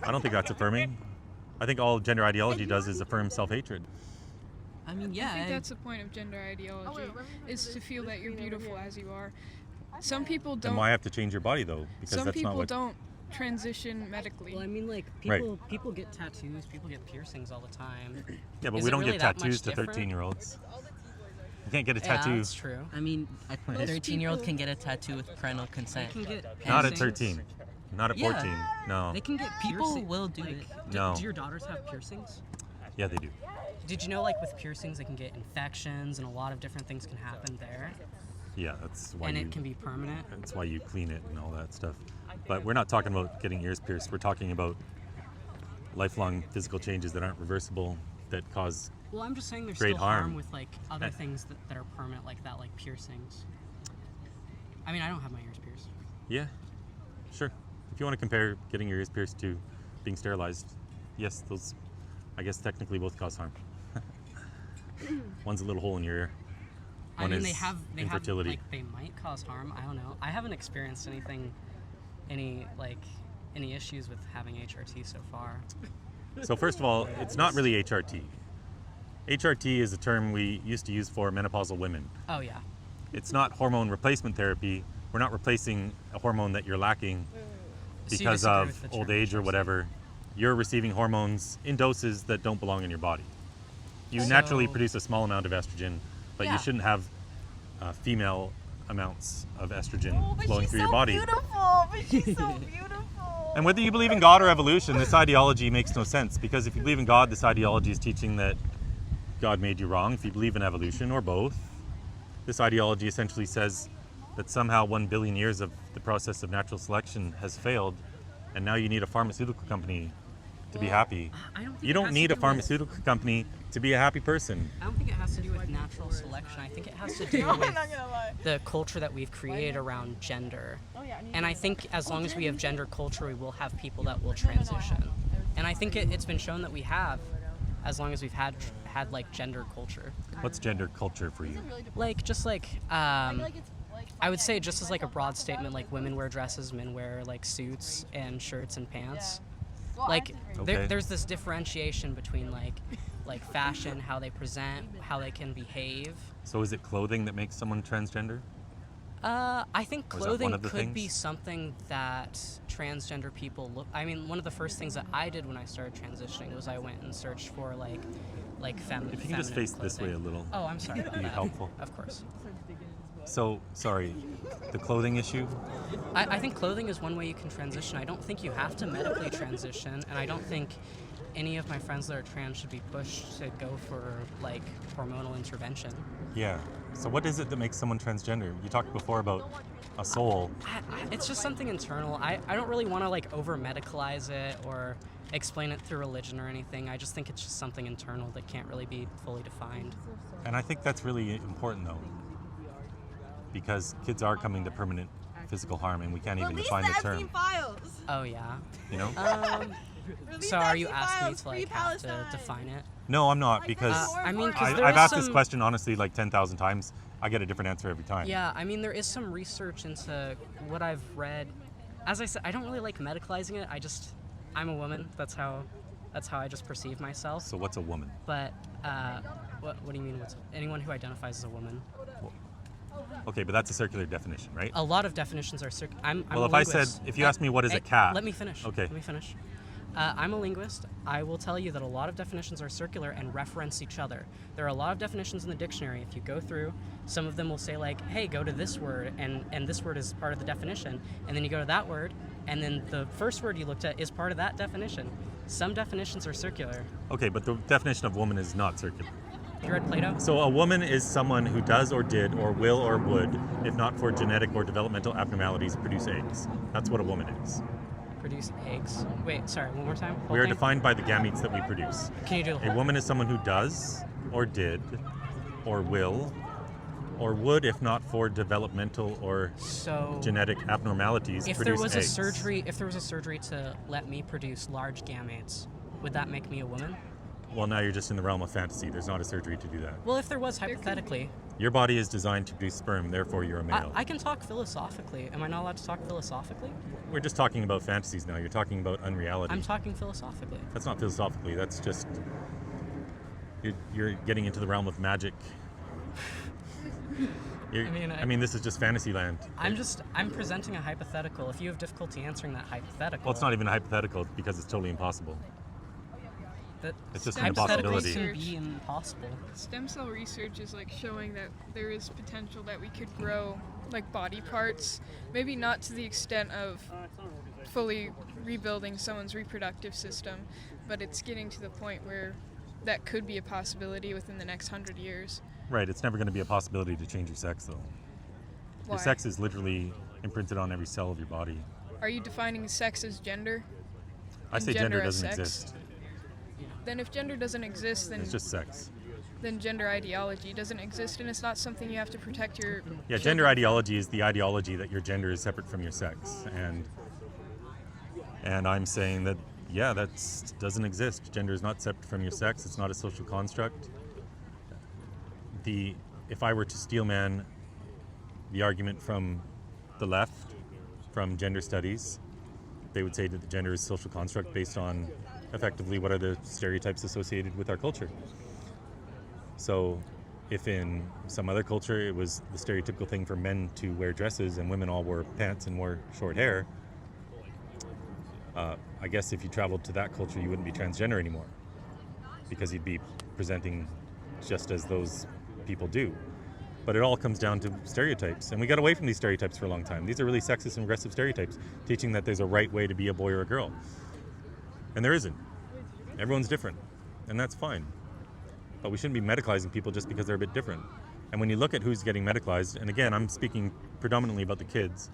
I don't think that's affirming. I think all gender ideology does is affirm self-hatred. I mean, I yeah. think that's the point of gender ideology, is to feel that you're beautiful as you are. Some people Then don't. why have to change your body though? Because Some that's not people what. don't transition medically. Well, I mean, like, Right. people get tattoos, people get piercings all the time. Yeah, but Is we it don't really give that much tattoos to different? 13-year-olds. You can't get a Yeah, tattoo. that's true. I mean, a 13-year-old can get a tattoo with parental They consent. can get Not at piercings. 13. Not at Yeah. 14. No. They can get People piercings. will do like, it. No. Do your daughters have piercings? Yeah, they do. Did you know, like, with piercings, they can get infections and a lot of different things can happen there, Yeah, that's why and you. it can be permanent. That's why you clean it and all that stuff. But we're not talking about getting ears pierced. We're talking about lifelong physical changes that aren't reversible, that cause. Well, I'm just saying there's Great still harm harm. with, like, other Eh. things that are permanent like that, like piercings. I mean, I don't have my ears pierced. Yeah, sure. If you want to compare getting your ears pierced to being sterilized, yes, those, I guess, technically both cause harm. One's a little hole in your ear. I One mean, is they have, infertility. like, they might cause harm. I don't know. I haven't experienced any issues with having HRT so far. So first of all, it's not really HRT. HRT is a term we used to use for menopausal women. Oh yeah. It's not hormone replacement therapy. We're not replacing a hormone that you're lacking So you because disagree of with the old term age or HRT? whatever. You're receiving hormones in doses that don't belong in your body. You So- naturally produce a small amount of estrogen, but Yeah. you shouldn't have female amounts of estrogen But flowing she's through so your body. beautiful. But she's so beautiful. And whether you believe in God or evolution, this ideology makes no sense, because if you believe in God, this ideology is teaching that God made you wrong. If you believe in evolution, or both, this ideology essentially says that somehow 1 billion years of the process of natural selection has failed, and now you need a pharmaceutical company to be happy. I don't think You it don't has need to a do pharmaceutical company to be a happy person. I don't think it has to do with natural selection. I think it has to do I'm with not gonna lie. the culture that we've created around gender. And I think as long as we have gender culture, we will have people that will transition. And I think it's been shown that we have, as long as we've had like gender culture. What's gender culture for you? Like just like I would say just as like a broad statement, like women wear dresses, men wear like suits and shirts and pants. Like Okay. there's this differentiation between like fashion, how they present, how they can behave. So is it clothing that makes someone transgender? I think Or is that clothing one of the could be things? something that transgender people look. I mean, one of the first things that I did when I started transitioning was I went and searched for like feminine. If you can just face this way a little. Oh, I'm sorry. It'd About be that. helpful. Of course. So, sorry, the clothing issue? I think clothing is one way you can transition. I don't think you have to medically transition, and I don't think any of my friends that are trans should be pushed to go for like hormonal intervention. Yeah. So what is it that makes someone transgender? You talked before about a soul. It's just something internal. I don't really want to like over medicalize it or explain it through religion or anything. I just think it's just something internal that can't really be fully defined. And I think that's really important, though, because kids are coming to permanent physical harm, and we can't even Release define the the Epstein term. files. Oh yeah. You know? Release So the are you Epstein asking me files. to like Free have to Palestine. define it? No, I'm not, because I mean, 'cause there I've is asked this some- question honestly like 10,000 times. I get a different answer every time. Yeah, I mean, there is some research into what I've read. As I said, I don't really like medicalizing it. I'm a woman. That's how I just perceive myself. So what's a woman? But what do you mean? Anyone who identifies as a woman? Okay, but that's a circular definition, right? A lot of definitions are I'm Well, a if I linguist. said, if you asked me what is a cat. Let me finish. Okay. Let me finish. I'm a linguist. I will tell you that a lot of definitions are circular and reference each other. There are a lot of definitions in the dictionary. If you go through, some of them will say like, hey, go to this word, and this word is part of the definition. And then you go to that word, and then the first word you looked at is part of that definition. Some definitions are circular. Okay, but the definition of woman is not circular. You read Plato? So a woman is someone who does or did or will or would, if not for genetic or developmental abnormalities, produce eggs. That's what a woman is. Produce eggs. Wait, sorry, one more time. Whole We are thing? defined by the gametes that we produce. Can you do the A whole? woman is someone who does or did or will or would, if not for developmental or So genetic abnormalities, if there produce was eggs. if there was a surgery to let me produce large gametes, would that make me a woman? Well, now you're just in the realm of fantasy. There's not a surgery to do that. Well, if there was, hypothetically. Your body is designed to produce sperm, therefore you're a male. I can talk philosophically. Am I not allowed to talk philosophically? We're just talking about fantasies now. You're talking about unreality. I'm talking philosophically. That's not philosophically. That's just you're getting into the realm of magic. I mean, this is just fantasy land. I'm presenting a hypothetical. If you have difficulty answering that hypothetical, Well, it's not even a hypothetical because it's totally impossible. that It's just an hypotheticals impossibility. can be impossible. Stem cell research is like showing that there is potential that we could grow like body parts, maybe not to the extent of fully rebuilding someone's reproductive system, but it's getting to the point where that could be a possibility within the next 100 years. Right. It's never going to be a possibility to change your sex, though. Why? Your sex is literally imprinted on every cell of your body. Are you defining sex as gender? I And say gender as doesn't sex? exist. Then if gender doesn't exist, then It's just sex. gender ideology doesn't exist, and it's not something you have to protect your Yeah, children gender from. ideology is the ideology that your gender is separate from your sex, and I'm saying that that doesn't exist. Gender is not separate from your sex. It's not a social construct. If I were to steelman the argument from the left, from gender studies, they would say that the gender is a social construct based on effectively what are the stereotypes associated with our culture. So if in some other culture it was the stereotypical thing for men to wear dresses and women all wore pants and wore short hair, I guess if you traveled to that culture you wouldn't be transgender anymore because you'd be presenting just as those people do. But it all comes down to stereotypes. And we got away from these stereotypes for a long time. These are really sexist and aggressive stereotypes, teaching that there's a right way to be a boy or a girl. And there isn't. Everyone's different. And that's fine. But we shouldn't be medicalizing people just because they're a bit different. And when you look at who's getting medicalized, and again, I'm speaking predominantly about the kids,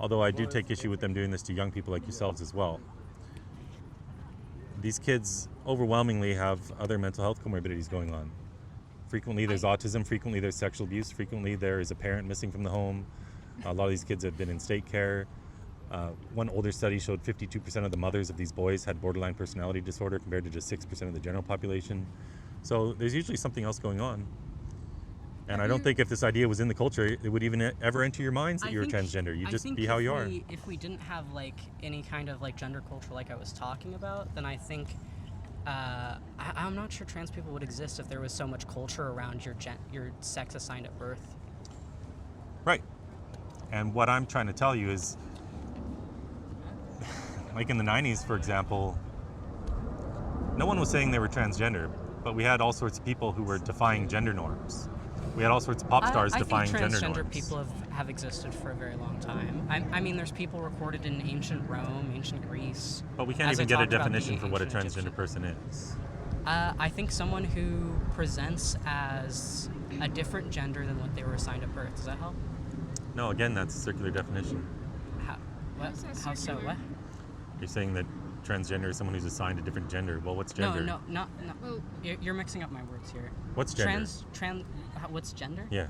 although I do take issue with them doing this to young people like yourselves as well. These kids overwhelmingly have other mental health comorbidities going on. Frequently there's autism, frequently there's sexual abuse, frequently there is a parent missing from the home. A lot of these kids have been in state care. One older study showed 52% of the mothers of these boys had borderline personality disorder compared to just 6% of the general population. So there's usually something else going on. And I don't think if this idea was in the culture, it would even ever enter your minds that you're transgender. You just be how you are. If we didn't have like any kind of like gender culture like I was talking about, then I think I'm not sure trans people would exist if there was so much culture around your sex assigned at birth. Right. And what I'm trying to tell you is, like in the 90s, for example, no one was saying they were transgender, but we had all sorts of people who were defying gender norms. We had all sorts of pop stars defying gender norms. I think transgender people have existed for a very long time. I mean, there's people recorded in ancient Rome, ancient Greece. But we can't even get a definition for what a transgender person is. I think someone who presents as a different gender than what they were assigned at birth. Does that help? No, again, that's a circular definition. How? What? How so? What? You're saying that transgender is someone who's assigned a different gender. Well, what's gender? No. Well, you're mixing up my words here. What's gender? What's gender? Yeah.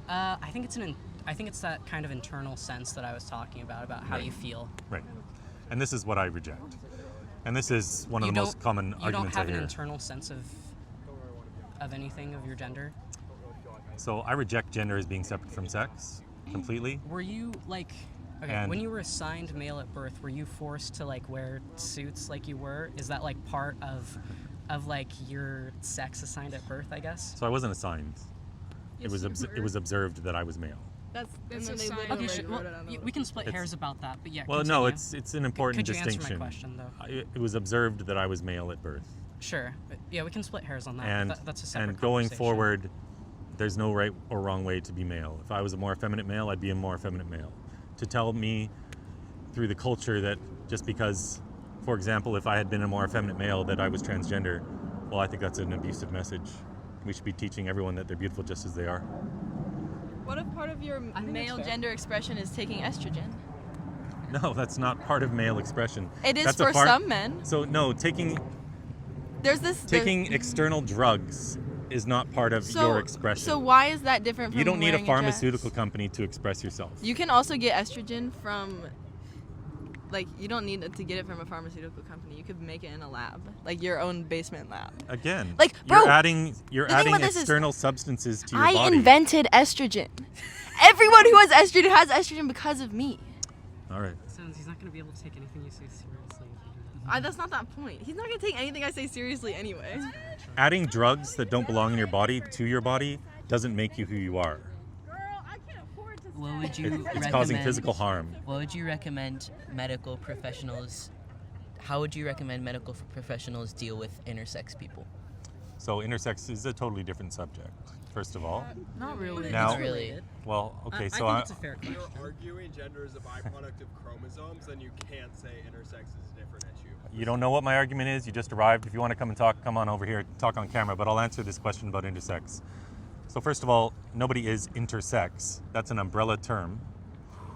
I think it's that kind of internal sense that I was talking about how you feel. Right. And this is what I reject. And this is one of the most common arguments I hear. You don't have an internal sense of anything of your gender? So I reject gender as being separate from sex completely. Were you like, when you were assigned male at birth, were you forced to like wear suits like you were? Is that like part of like your sex assigned at birth, I guess? So I wasn't assigned. Yes, it was observed that I was male. That's a sign. Okay, we can split hairs about that, but yeah. Well, continue. no, it's an important distinction. Could you answer my question though? It was observed that I was male at birth. Sure. Yeah, we can split hairs on that. And that's a separate and going conversation. forward, there's no right or wrong way to be male. If I was a more effeminate male, I'd be a more effeminate male. To tell me through the culture that just because, for example, if I had been a more effeminate male that I was transgender, well, I think that's an abusive message. We should be teaching everyone that they're beautiful just as they are. What if part of your male gender expression is taking estrogen? No, that's not part of male expression. It is for some men. So no, taking external drugs is not part of your expression. So why is that different from You don't need a wearing pharmaceutical dress? company to express yourself. You can also get estrogen from, like, you don't need to get it from a pharmaceutical company. You could make it in a lab, like your own basement lab. Again, like, bro, you're adding external substances to your body. I invented estrogen. Everyone who has estrogen because of me. All right. Sounds he's not going to be able to take anything you say seriously. That's not that point. He's not going to take anything I say seriously anyway. Adding drugs that don't belong in your body to your body doesn't make you who you are. What would you It's causing physical harm. What would you recommend medical professionals? How would you recommend medical professionals deal with intersex people? So intersex is a totally different subject. First of all, Not really. Now- Not really. well, okay, so I think it's a fair question. You're arguing gender is a byproduct of chromosomes, then you can't say intersex is a different issue. you don't know what my argument is. You just arrived. If you want to come and talk, come on over here, talk on camera. But I'll answer this question about intersex. So first of all, nobody is intersex. That's an umbrella term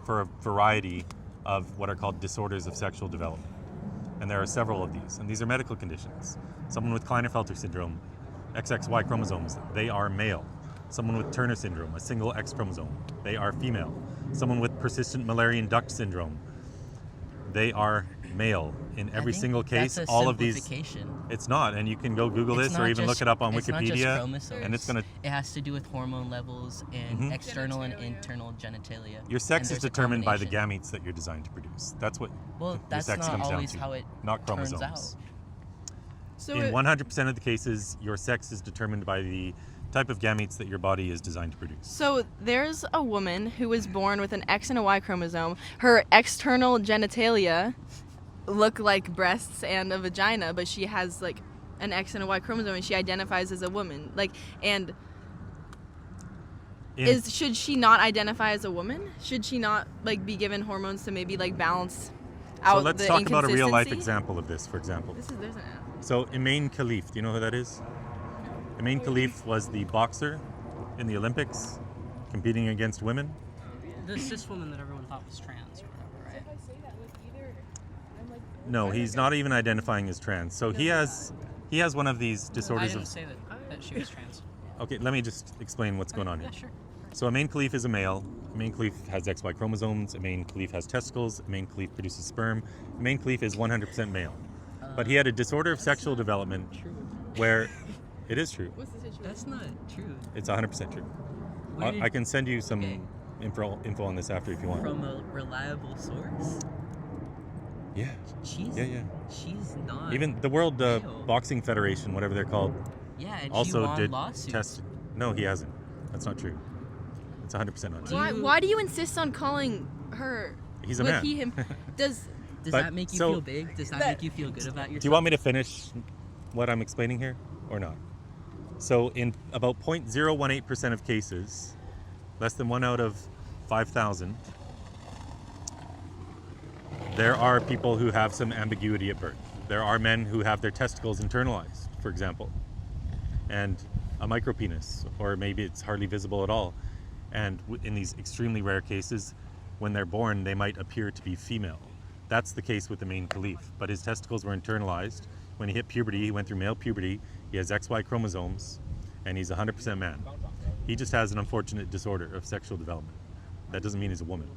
for a variety of what are called disorders of sexual development. And there are several of these. And these are medical conditions. Someone with Klinefelter syndrome, XXY chromosomes, they are male. Someone with Turner syndrome, a single X chromosome, they are female. Someone with persistent Müllerian duct syndrome, they are male. In every single case, that's a all of these. simplification. It's not, and you can go Google It's this or not even just- look it up on it's not just Wikipedia, chromosomes. and it's gonna. It has to do with hormone levels and Mhm. external and internal genitalia. Your sex And is there's a determined by the combination. gametes that you're designed to produce. That's what Well, your that's sex not comes always down to, how it not turns chromosomes. out. So In 100% of the cases, your sex is determined by the type of gametes that your body is designed to produce. So there's a woman who was born with an X and a Y chromosome. Her external genitalia look like breasts and a vagina, but she has like an X and a Y chromosome and she identifies as a woman. Like, and should she not identify as a woman? Should she not like be given hormones to maybe like balance out So let's the talk about a real life inconsistency? example of this, for example. There's an app. So Imaine Khalif, do you know who that is? Imaine Khalif was the boxer in the Olympics competing against women. The cis woman that everyone thought was trans or whatever, right? No, he's not even identifying as trans. So he has one of these I disorders didn't of. say that she was trans. Okay, let me just explain what's going on here. Yeah, sure. So Imaine Khalif is a male. Imaine Khalif has XY chromosomes. Imaine Khalif has testicles. Imaine Khalif produces sperm. Imaine Khalif is 100% male. But he had a disorder of sexual development where it is true. What's the situation? That's not true. It's 100% true. Where did- I can send you some Okay. info on this after if you want. From a reliable source. Yeah. She's Yeah. She's not. Even the World Ew. Boxing Federation, whatever they're called, Yeah, and she also won did lawsuits. test. No, he hasn't. That's not true. It's 100% not true. Why do you insist on calling her? He's a with man. He, him. Does Does But- that make you so- feel big? Does that make you feel good about yourself? Do you want me to finish what I'm explaining here or not? So in about 0.018% of cases, less than 1 out of 5,000, there are people who have some ambiguity at birth. There are men who have their testicles internalized, for example, and a micropenis, or maybe it's hardly visible at all. And in these extremely rare cases, when they're born, they might appear to be female. That's the case with Imaine Khalif, but his testicles were internalized. When he hit puberty, he went through male puberty, he has XY chromosomes, and he's 100% man. He just has an unfortunate disorder of sexual development. That doesn't mean he's a woman.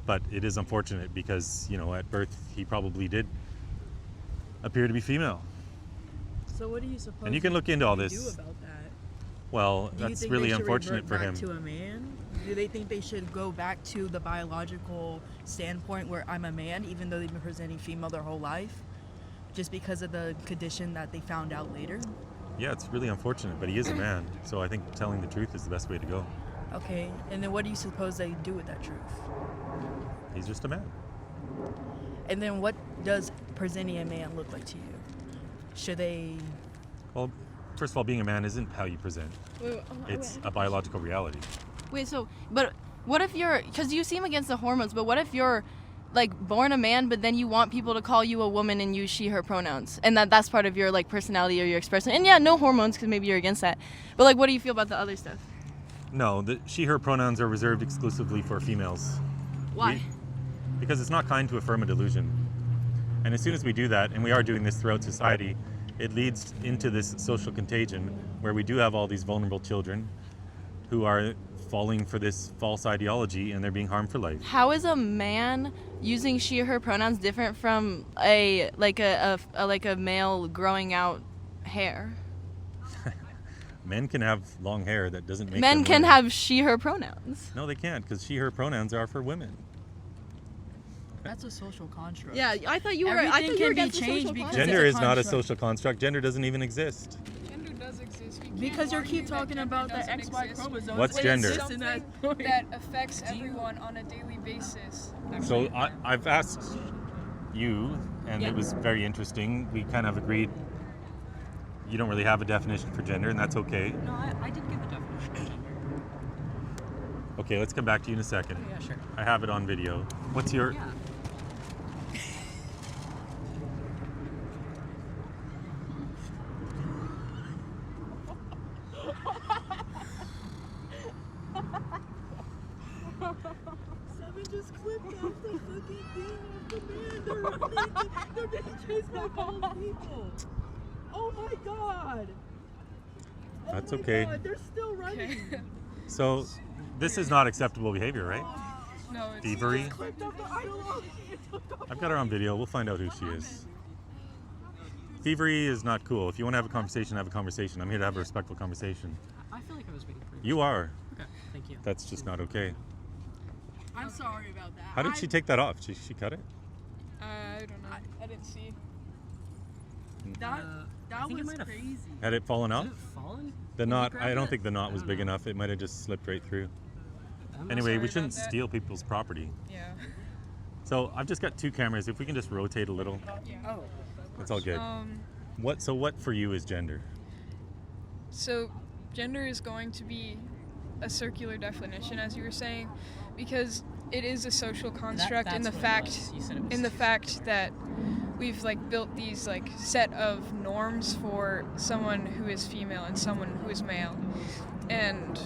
But it is unfortunate because, at birth, he probably did appear to be female. So what do you suppose? And you can look into all do this. about that? Well, Do you that's think really they should unfortunate for revert him. back to a man? Do they think they should go back to the biological standpoint where I'm a man, even though they've been presenting female their whole life, just because of the condition that they found out later? Yeah, it's really unfortunate, but he is a man, so I think telling the truth is the best way to go. Okay, and then what do you suppose they do with that truth? He's just a man. And then what does presenting a man look like to you? Should they? Well, first of all, being a man isn't how you present. It's a biological reality. wait? So, but what if you're? Because you seem against the hormones, but what if you're like born a man, but then you want people to call you a woman and use she/her pronouns, and that's part of your like personality or your expression? And yeah, no hormones because maybe you're against that. But like, what do you feel about the other stuff? No, the she/her pronouns are reserved exclusively for females. Why? Because it's not kind to affirm a delusion. And as soon as we do that, and we are doing this throughout society, it leads into this social contagion where we do have all these vulnerable children who are falling for this false ideology and they're being harmed for life. How is a man using she/her pronouns different from a male growing out hair? Men can have long hair, that doesn't make Men them can women. have she/her pronouns. No, they can't, because she/her pronouns are for women. That's a social construct. Yeah, I thought you were. Everything I thought you can were be against the changed social because construct. Gender it's is a not a construct. social construct. Gender doesn't even exist. Gender does exist. We Because can't you argue keep that talking gender about the doesn't XY exist. chromosomes. What's when gender? it's something That affects everyone on a daily basis. So I've asked you, and it was very interesting. We kind of agreed you don't really have a definition for gender, and that's okay. No, I did give a definition of gender. Okay, let's come back to you in a second. Oh, yeah, sure. I have it on video. What's your... Yeah. Someone just clipped off the fucking thing of the man. They're being chased by bald people. Oh my god. Oh That's my okay. God, they're still running. So this is not acceptable behavior, right? No, it's Thievery. Clipped off the idol. I've got her on video. We'll find out who she is. Thievery is not cool. If you want to have a conversation, have a conversation. I'm here to have a respectful conversation. I feel like I was being pretty. You are. Okay, thank you. That's just not okay. I'm sorry about that. How did she take that off? She cut it? I don't know. I didn't see. That I think it was might have- crazy. Had it fallen off? Did it fallen? The Did you knot, grab I don't it? think the knot was I don't big know. enough. It might have just slipped right through. I'm Anyway, sorry we shouldn't about that. steal people's property. Yeah. So I've just got two cameras. If we can just rotate a little, Oh. that's all good. What What for you is gender? So, gender is going to be a circular definition, as you were saying, because it is a social construct in the fact that we've like built these like set of norms for someone who is female and someone who is male, and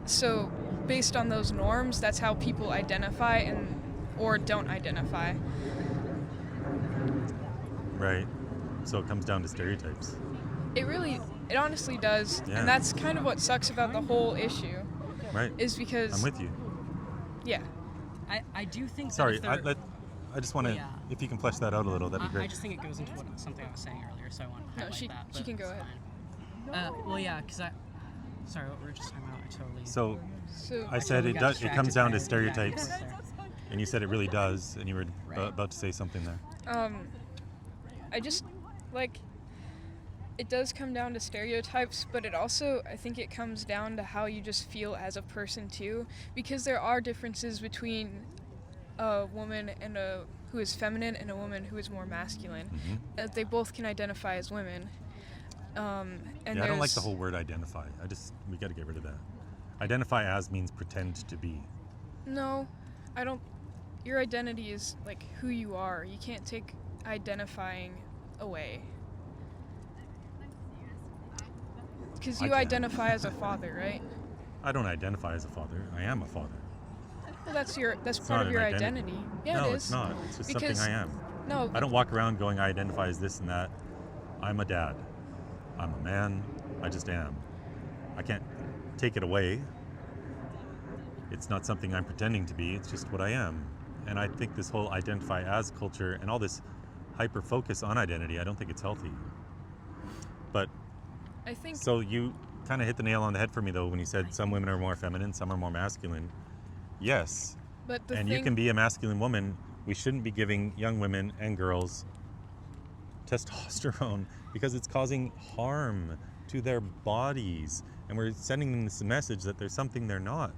so based on those norms, that's how people identify and or don't identify. Right. So it comes down to stereotypes. It honestly does, Yeah. and that's kind of what sucks about the whole issue. Right. Is because I'm with you. Yeah. I do think Sorry, that if they're- I just want to, Yeah. if you can flesh that out a little, that'd be great. I just think it goes into something I was saying earlier, so I want to No, highlight she that. she but can go it's ahead. fine. Well, yeah, because sorry, what we were just talking about, I totally. So So I said totally it got does. It comes distracted down to by stereotypes, the there. and you said it really does, and you were Right. about to say something there. I just like it does come down to stereotypes, but it also I think it comes down to how you just feel as a person too, because there are differences between a woman and who is feminine and a woman who is more masculine. Mm-hmm. They both can identify as women. And Yeah, I don't like the whole word identify. We got to get rid of that. Identify as means pretend to be. No, I don't. Your identity is like who you are. You can't take identifying away. Because you I can. identify as a father, right? I don't identify as a father. I am a father. Well, that's It's part not of an your identity. identity. Yeah, No, it is. it's not. It's just Because- something I am. No, I don't walk around going, I identify as this and that. I'm a dad. I'm a man. I just am. I can't take it away. It's not something I'm pretending to be. It's just what I am. And I think this whole identify as culture and all this hyper focus on identity, I don't think it's healthy. But I think so you kind of hit the nail on the head for me, though, when you said some women are more feminine, some are more masculine. Yes. but the And thing you can be a masculine woman. We shouldn't be giving young women and girls testosterone because it's causing harm to their bodies. And we're sending them this message that there's something they're not.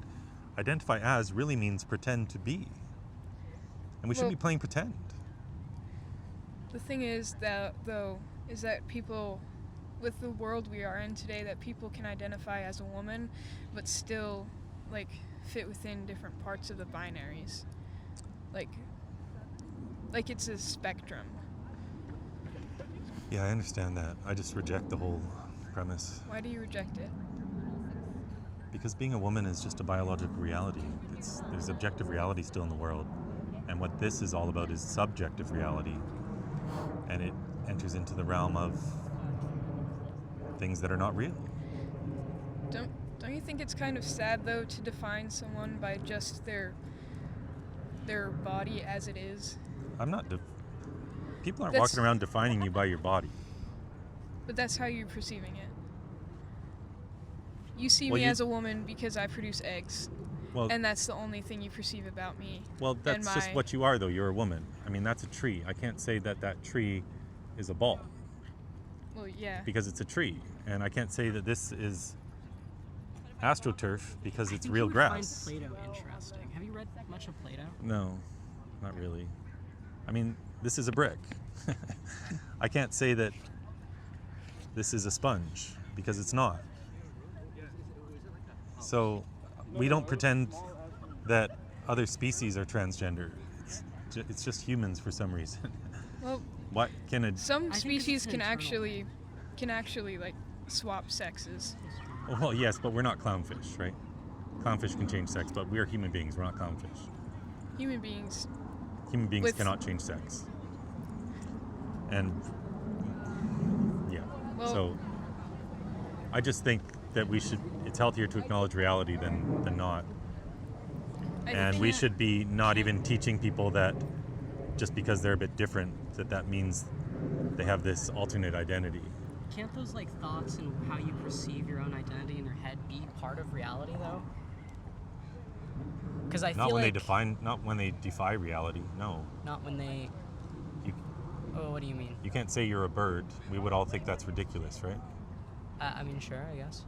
Identify as really means pretend to be. And we shouldn't Well- be playing pretend. the thing is that people with the world we are in today, that people can identify as a woman but still like fit within different parts of the binaries. Like it's a spectrum. Yeah, I understand that. I just reject the whole premise. Why do you reject it? Because being a woman is just a biological reality. There's objective reality still in the world. And what this is all about is subjective reality. And it enters into the realm of things that are not real. Don't you think it's kind of sad though to define someone by just their body as it is? I'm not. People aren't That's- walking around defining you by your body. But that's how you're perceiving it. You see Well, me you- as a woman because I produce eggs, Well, and that's the only thing you perceive about me. that's just my- what you are, though. You're a woman. I mean, that's a tree. I can't say that tree is a ball Well, yeah. because it's a tree, and I can't say that this is astroturf because I it's think real you would grass. Find Plato interesting. Have you read much of Plato? No, not really. I mean, this is a brick. I can't say that this is a sponge because it's not. So we don't pretend that other species are transgender. It's just humans for some reason. Well, What can a some I think it's species an can internal actually like swap sexes. well, yes, but we're not clownfish, right? Clownfish can change sex, but we are human beings. We're not clownfish. Human beings. Human beings With- cannot change sex. And yeah, Well- so I just think that it's healthier to acknowledge reality than not. I And think we that- should be not even teaching people that just because they're a bit different, that means they have this alternate identity. Can't those like thoughts and how you perceive your own identity in your head be part of reality though? Because I Not feel when like not when they defy reality. No, not when they. you Oh, what do you mean? you can't say you're a bird. We would all think that's ridiculous, right? I mean, sure, I guess.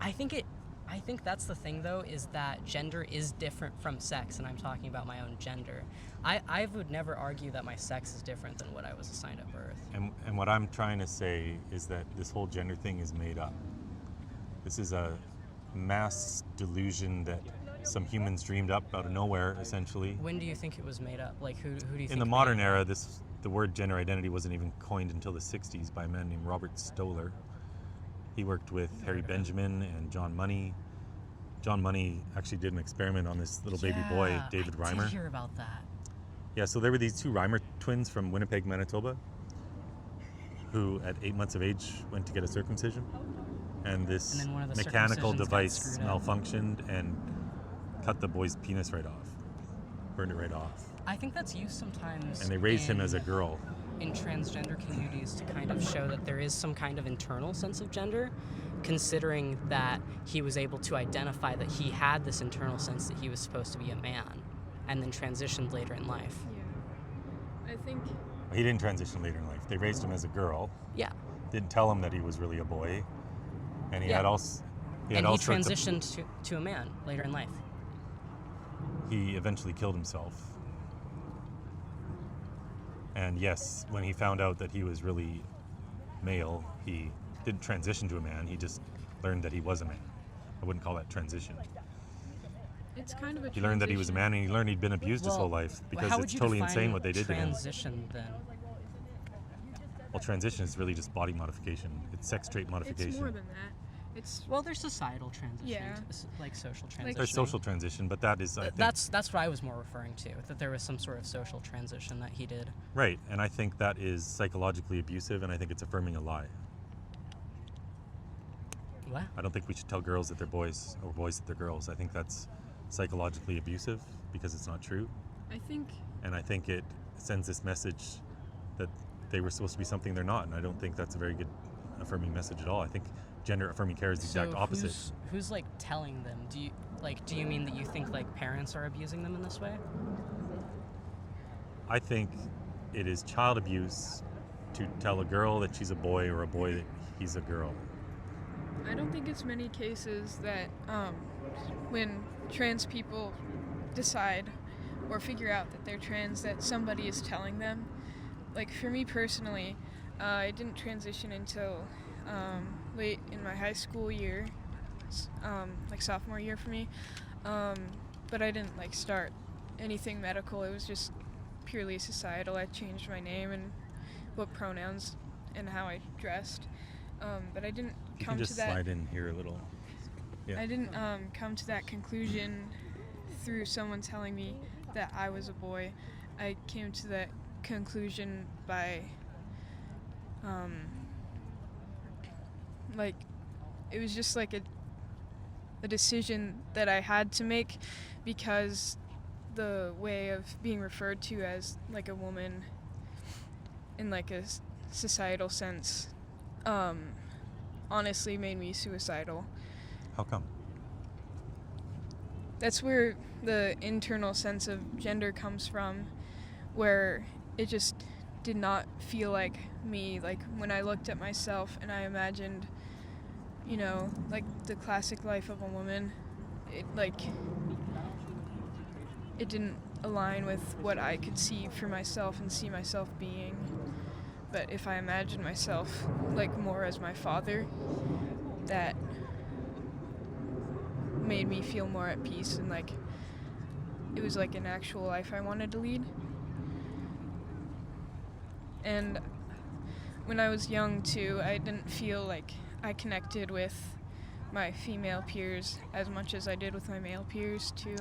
I think that's the thing though, is that gender is different from sex, and I'm talking about my own gender. I would never argue that my sex is different than what I was assigned at birth. And what I'm trying to say is that this whole gender thing is made up. This is a mass delusion that some humans dreamed up out of nowhere, essentially. When do you think it was made up? Like, who do you think? In the modern era, the word gender identity wasn't even coined until the 60s by a man named Robert Stoller. He worked with Harry Benjamin and John Money. John Money actually did an experiment on this little baby boy, David Reimer. I did hear about that. Yeah, so there were these two Reimer twins from Winnipeg, Manitoba, who at 8 months of age went to get a circumcision. And this And then one of the mechanical circumcisions got device screwed up. malfunctioned and cut the boy's penis right off, burned it right off. I think that's used sometimes. And they raised him as a in- girl. in transgender communities to kind of show that there is some kind of internal sense of gender, considering that he was able to identify that he had this internal sense that he was supposed to be a man, and then transitioned later in life. Yeah. I think He didn't transition later in life. They raised him as a girl. Yeah. Didn't tell him that he was really a boy. And he Yeah. had also And all he sorts of- transitioned to a man later in life. He eventually killed himself. And yes, when he found out that he was really male, he didn't transition to a man. He just learned that he was a man. I wouldn't call that transition. it's kind of a He learned that he was a man, and he learned he'd been abused his whole life, because how would it's you totally define insane what they did to him. transition then? Well, transition is really just body modification. It's sex trait modification. It's more than that. It's Well, there's societal transition, Yeah. like social transition. There's social transition, but that is, I think, That's what I was more referring to. That there was some sort of social transition that he did. right. And I think that is psychologically abusive, and I think it's affirming a lie. What? I don't think we should tell girls that they're boys or boys that they're girls. I think that's psychologically abusive because it's not true. I think And I think it sends this message that they were supposed to be something they're not. And I don't think that's a very good affirming message at all. I think gender affirming care is the exact opposite. Who's like telling them? Do you mean that you think like parents are abusing them in this way? I think it is child abuse to tell a girl that she's a boy or a boy that he's a girl. I don't think it's many cases that when trans people decide or figure out that they're trans that somebody is telling them. Like for me personally, I didn't transition until late in my high school year, like sophomore year for me. But I didn't like start anything medical. It was just purely societal. I changed my name and what pronouns and how I dressed. But I didn't You come can just to that. slide in here a little. Yeah. I didn't come to that conclusion through someone telling me that I was a boy. I came to that conclusion by, like, it was just like a decision that I had to make because the way of being referred to as like a woman in like a societal sense honestly made me suicidal. How come? That's where the internal sense of gender comes from, where it just did not feel like me. Like when I looked at myself and I imagined, you know, like the classic life of a woman, it didn't align with what I could see for myself and see myself being. But if I imagined myself like more as my father, that made me feel more at peace and like it was like an actual life I wanted to lead. And when I was young too, I didn't feel like I connected with my female peers as much as I did with my male peers too.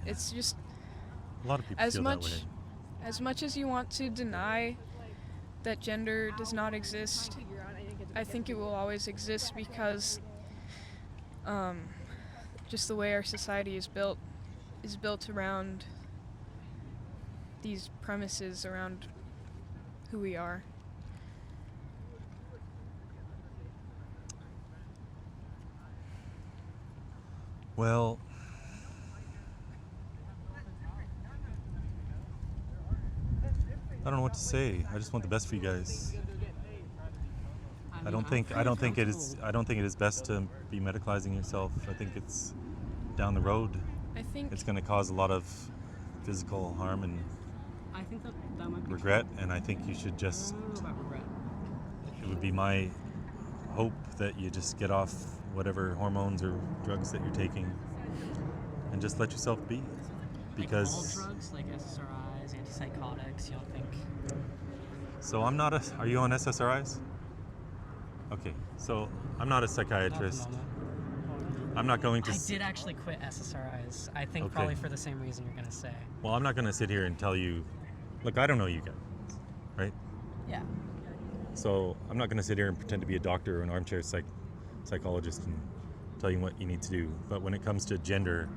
It's just A lot of people feel that way. as much as you want to deny that gender does not exist, I think it will always exist because just the way our society is built around these premises around who we are. Well, I don't know what to say. I just want the best for you guys. I don't think it is best to be medicalizing yourself. I think it's down the road. I think It's going to cause a lot of physical harm and I think that might be regret, and I think you should just. true. I don't know about regret. It would be my hope that you just get off whatever hormones or drugs that you're taking, and just let yourself be. Because like all drugs, like SSRIs, antipsychotics, you don't think? so I'm not a. Are you on SSRIs? Okay, so I'm not a Not at the psychiatrist. moment. I'm not going to. I did actually quit SSRIs. I think Okay. probably for the same reason you're gonna say. Well, I'm not going to sit here and tell you. Look, I don't know you guys, right? Yeah. So I'm not going to sit here and pretend to be a doctor or an armchair psychologist and tell you what you need to do. But when it comes to gender,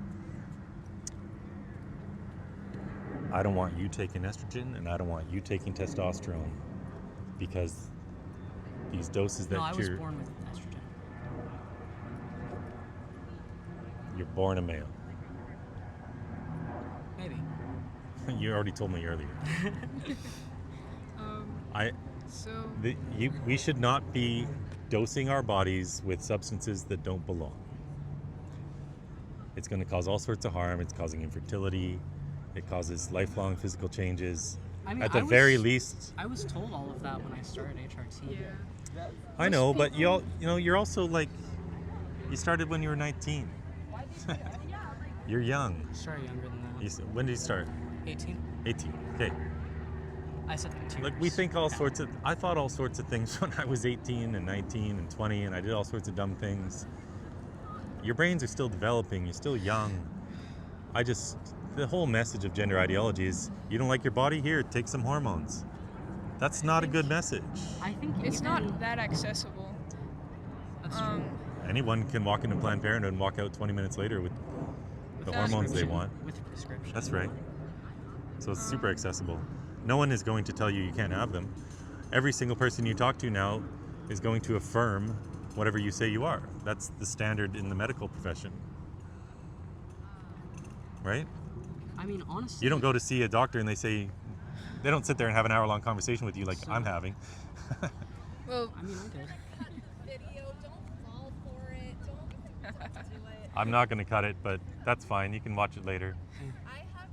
I don't want you taking estrogen and I don't want you taking testosterone, because these doses that No, I was you're born with estrogen. born a male. Maybe. You already told me earlier. I So we should not be dosing our bodies with substances that don't belong. It's going to cause all sorts of harm. It's causing infertility. It causes lifelong physical changes. I mean, At the I was- very least, I was told all of that when I started HRT. yeah. I know, but you're also like, you started when you were 19. You're young. Sorry, younger than that. When did you start? 18. 18. Okay. I said 2 Like, we think all sorts of, I thought all sorts of things when I was 18 and 19 and 20, and I did all sorts of dumb things. Your brains are still developing. You're still young. The whole message of gender ideology is, you don't like your body? Here, take some hormones. That's not a good message. I think It's even- not that accessible. That's true. Anyone can walk into Planned Parenthood and walk out 20 minutes later with the hormones they prescription- want. With prescription. That's right. So it's super accessible. No one is going to tell you you can't have them. Every single person you talk to now is going to affirm whatever you say you are. That's the standard in the medical profession. Right? I mean, honestly. You don't go to see a doctor and they don't sit there and have an hour-long conversation with you like I'm having. Well, I mean, I did. Video, don't fall for it. Don't do it. I'm not going to cut it, but that's fine. You can watch it later. I have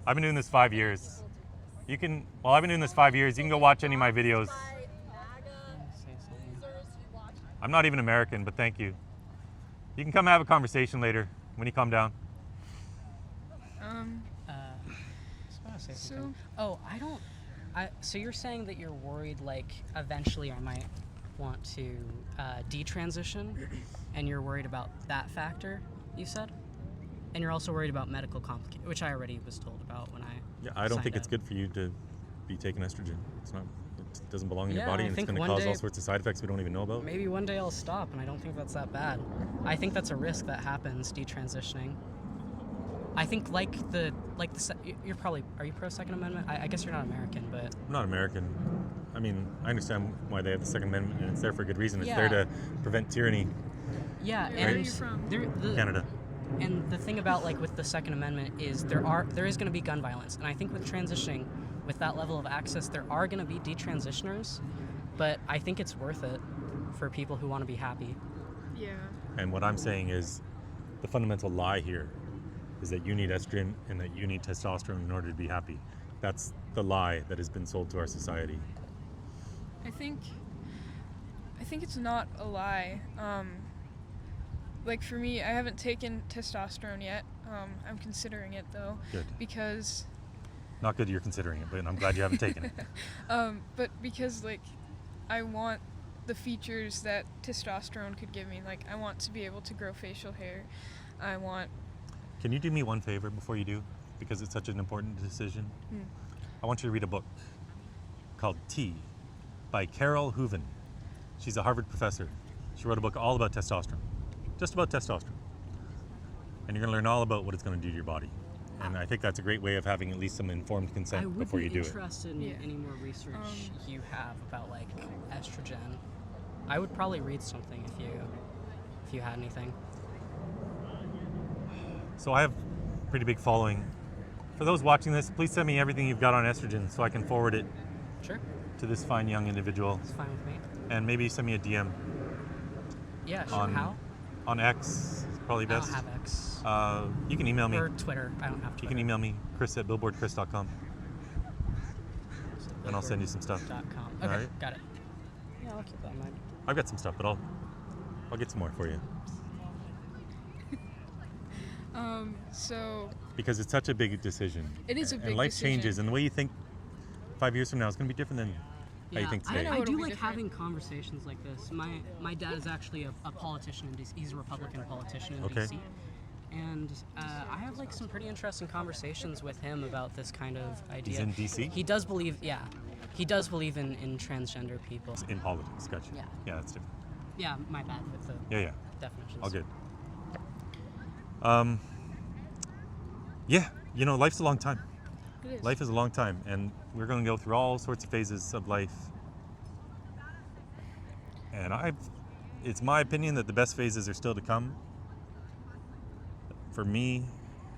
I've been doing this 5 years. I've been doing this 5 years. You can go watch any of my videos. Say something. I'm not even American, but thank you. You can come have a conversation later when you calm down. I was about to say So- something. Oh, so you're saying that you're worried, like, eventually I might want to detransition, and you're worried about that factor, you said? And you're also worried about medical complications, which I already was told about when I Yeah, I don't think signed it's up. good for you to be taking estrogen. It doesn't belong in your Yeah, body, I and it's think going to one cause all day- sorts of side effects we don't even know about. Maybe one day I'll stop, and I don't think that's that bad. I think that's a risk that happens, detransitioning. I think you're probably, are you pro Second Amendment? I guess you're not American, but I'm not American. I mean, I understand why they have the Second Amendment, and it's there for a good reason. It's there Yeah. to prevent tyranny. yeah. Where are And you from? Canada. And the thing about, like, with the Second Amendment is there is going to be gun violence, and I think with transitioning, with that level of access, there are going to be detransitioners, but I think it's worth it for people who want to be happy. yeah. And what I'm saying is, the fundamental lie here is that you need estrogen and that you need testosterone in order to be happy. That's the lie that has been sold to our society. I think it's not a lie. Like for me, I haven't taken testosterone yet. I'm considering it though, Good. because Not good you're considering it, but I'm glad you haven't taken it. but because like I want the features that testosterone could give me. Like I want to be able to grow facial hair. I want Can you do me one favor before you do? Because it's such an important decision. I want you to read a book called T by Carol Hooven. She's a Harvard professor. She wrote a book all about testosterone, just about testosterone. And you're going to learn all about what it's going to do to your body. And I think that's a great way of having at least some informed I consent would before be you do it. interested in Yeah. any more research you have about, like, estrogen. I would probably read something if you had anything. So I have a pretty big following. For those watching this, please send me everything you've got on estrogen so I can forward it Sure, to this fine young individual. it's fine with me. And maybe send me a DM Yeah, sure. on How? on X, is probably I best. don't have X. You can email me. Or Twitter. I don't have Twitter. You can email me, chris@billboardchris.com, and I'll send you some stuff. .com. All Okay, right. got it. Yeah, I'll keep that in mind. I've got some stuff, but I'll get some more for you. So Because it's such a big decision. it is a big and life decision. changes, and the way you think 5 years from now is going to be different than how you think I, today. know I it'll do be like different. having conversations like this. My dad is actually a politician in DC. He's a Republican politician in Okay. DC. And I have like some pretty interesting conversations with him about this kind of idea. He's in DC? He does believe, he does believe in transgender people. In politics, gotcha. Yeah. Yeah, that's different. Yeah, my bad with the Yeah. definitions. All good. Yeah, life's a long time. It is. Life is a long time, and we're going to go through all sorts of phases of life. And it's my opinion that the best phases are still to come. For me,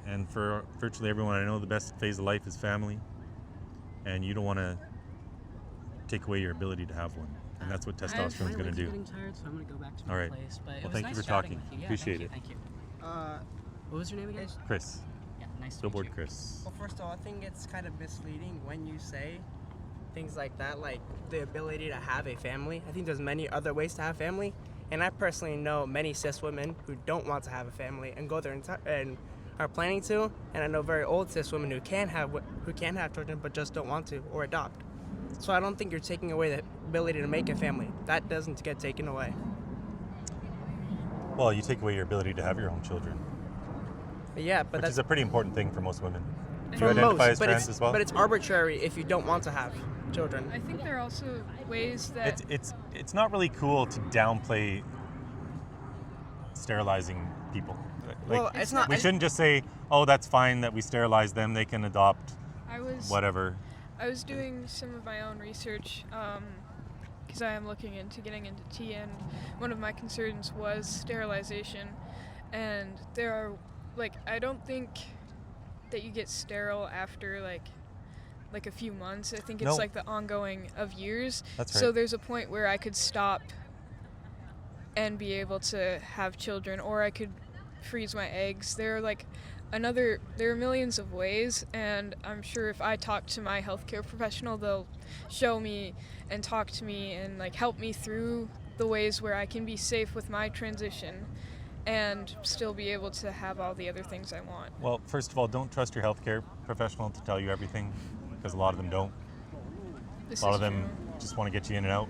and for virtually everyone I know, the best phase of life is family. And you don't want to take away your ability to have one. And that's what testosterone is My going to legs are do. getting tired, so I'm going to go back to my All right. place. But it Well, was thank nice you for chatting talking. with you. Yeah, Appreciate it. Thank you. Uh, What was your name again? Chris, Yeah, nice to Billboard meet you. Chris. well, first of all, I think it's kind of misleading when you say things like that, like the ability to have a family. I think there's many other ways to have family, and I personally know many cis women who don't want to have a family and go there and are planning to, and I know very old cis women who can have children but just don't want to or adopt. So I don't think you're taking away the ability to make a family. That doesn't get taken away. Well, you take away your ability to have your own children, But yeah, but which that's is a pretty important thing for most women. Do for you identify most, as but trans it's as well? but it's arbitrary if you don't want to have children. I think there are also ways that It's not really cool to downplay sterilizing people. Like, Well, it's not. we shouldn't just say, "Oh, that's fine that we sterilize them. They can adopt I was whatever." I was doing some of my own research because I am looking into getting into tea, and one of my concerns was sterilization. And there are, I don't think that you get sterile after like a few months. I think it's No. like the ongoing of years. That's So right. there's a point where I could stop and be able to have children, or I could freeze my eggs. There are millions of ways, and I'm sure if I talk to my healthcare professional, they'll show me and talk to me and help me through the ways where I can be safe with my transition and still be able to have all the other things I want. Well, first of all, don't trust your healthcare professional to tell you everything, because a lot of them don't. This A lot is of them true. just want to get you in and out.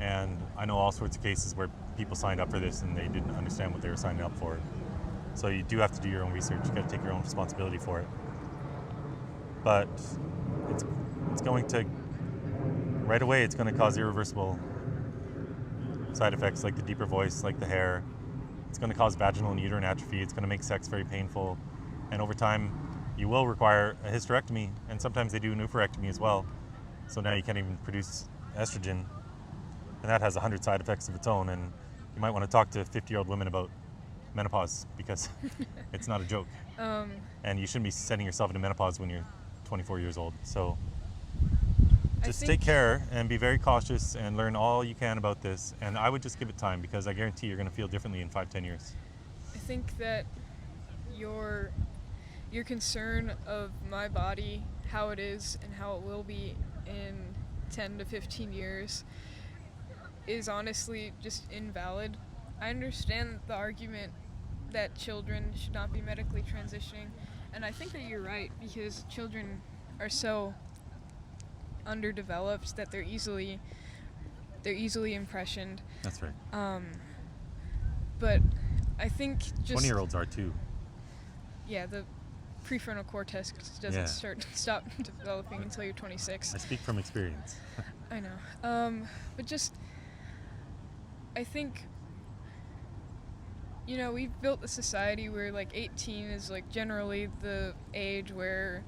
And I know all sorts of cases where people signed up for this and they didn't understand what they were signing up for. So you do have to do your own research. You got to take your own responsibility for it. But it's going to, right away, it's going to cause irreversible side effects like the deeper voice, like the hair. It's going to cause vaginal and uterine atrophy. It's going to make sex very painful. And over time, you will require a hysterectomy. And sometimes they do an oophorectomy as well. So now you can't even produce estrogen. And that has 100 side effects of its own. And you might want to talk to 50-year-old women about menopause, because it's not a joke. And you shouldn't be sending yourself into menopause when you're 24 years old. So just take care and be very cautious and learn all you can about this. And I would just give it time, because I guarantee you're going to feel differently in 5-10 years. I think that your concern of my body, how it is and how it will be in 10 to 15 years is honestly just invalid. I understand the argument that children should not be medically transitioning, and I think that you're right, because children are so underdeveloped that they're easily impressioned. That's right. But I think just 20-year-olds are too. yeah, the prefrontal cortex doesn't Yeah. stop developing until you're 26. I speak from experience. I know. But just I think we've built a society where 18 is generally the age where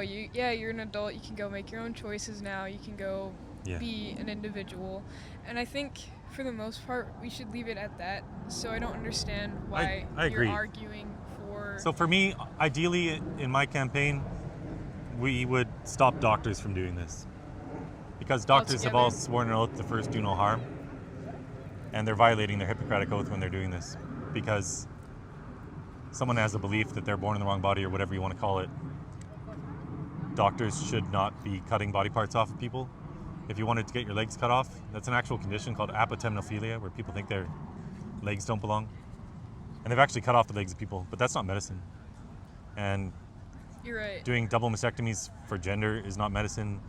you're an adult, you can go make your own choices now, you can go be an individual. And I think for the most part we should leave it at that. So I don't understand why I agree. you're arguing for So for me, ideally, in my campaign, we would stop doctors from doing this. Because doctors have all Altogether? sworn an oath to first do no harm. And they're violating their Hippocratic oath when they're doing this. Because someone has a belief that they're born in the wrong body, or whatever you want to call it. Doctors should not be cutting body parts off of people. If you wanted to get your legs cut off, that's an actual condition called apotemnophilia, where people think their legs don't belong. And they've actually cut off the legs of people, but that's not medicine. And You're right. doing double mastectomies for gender is not medicine.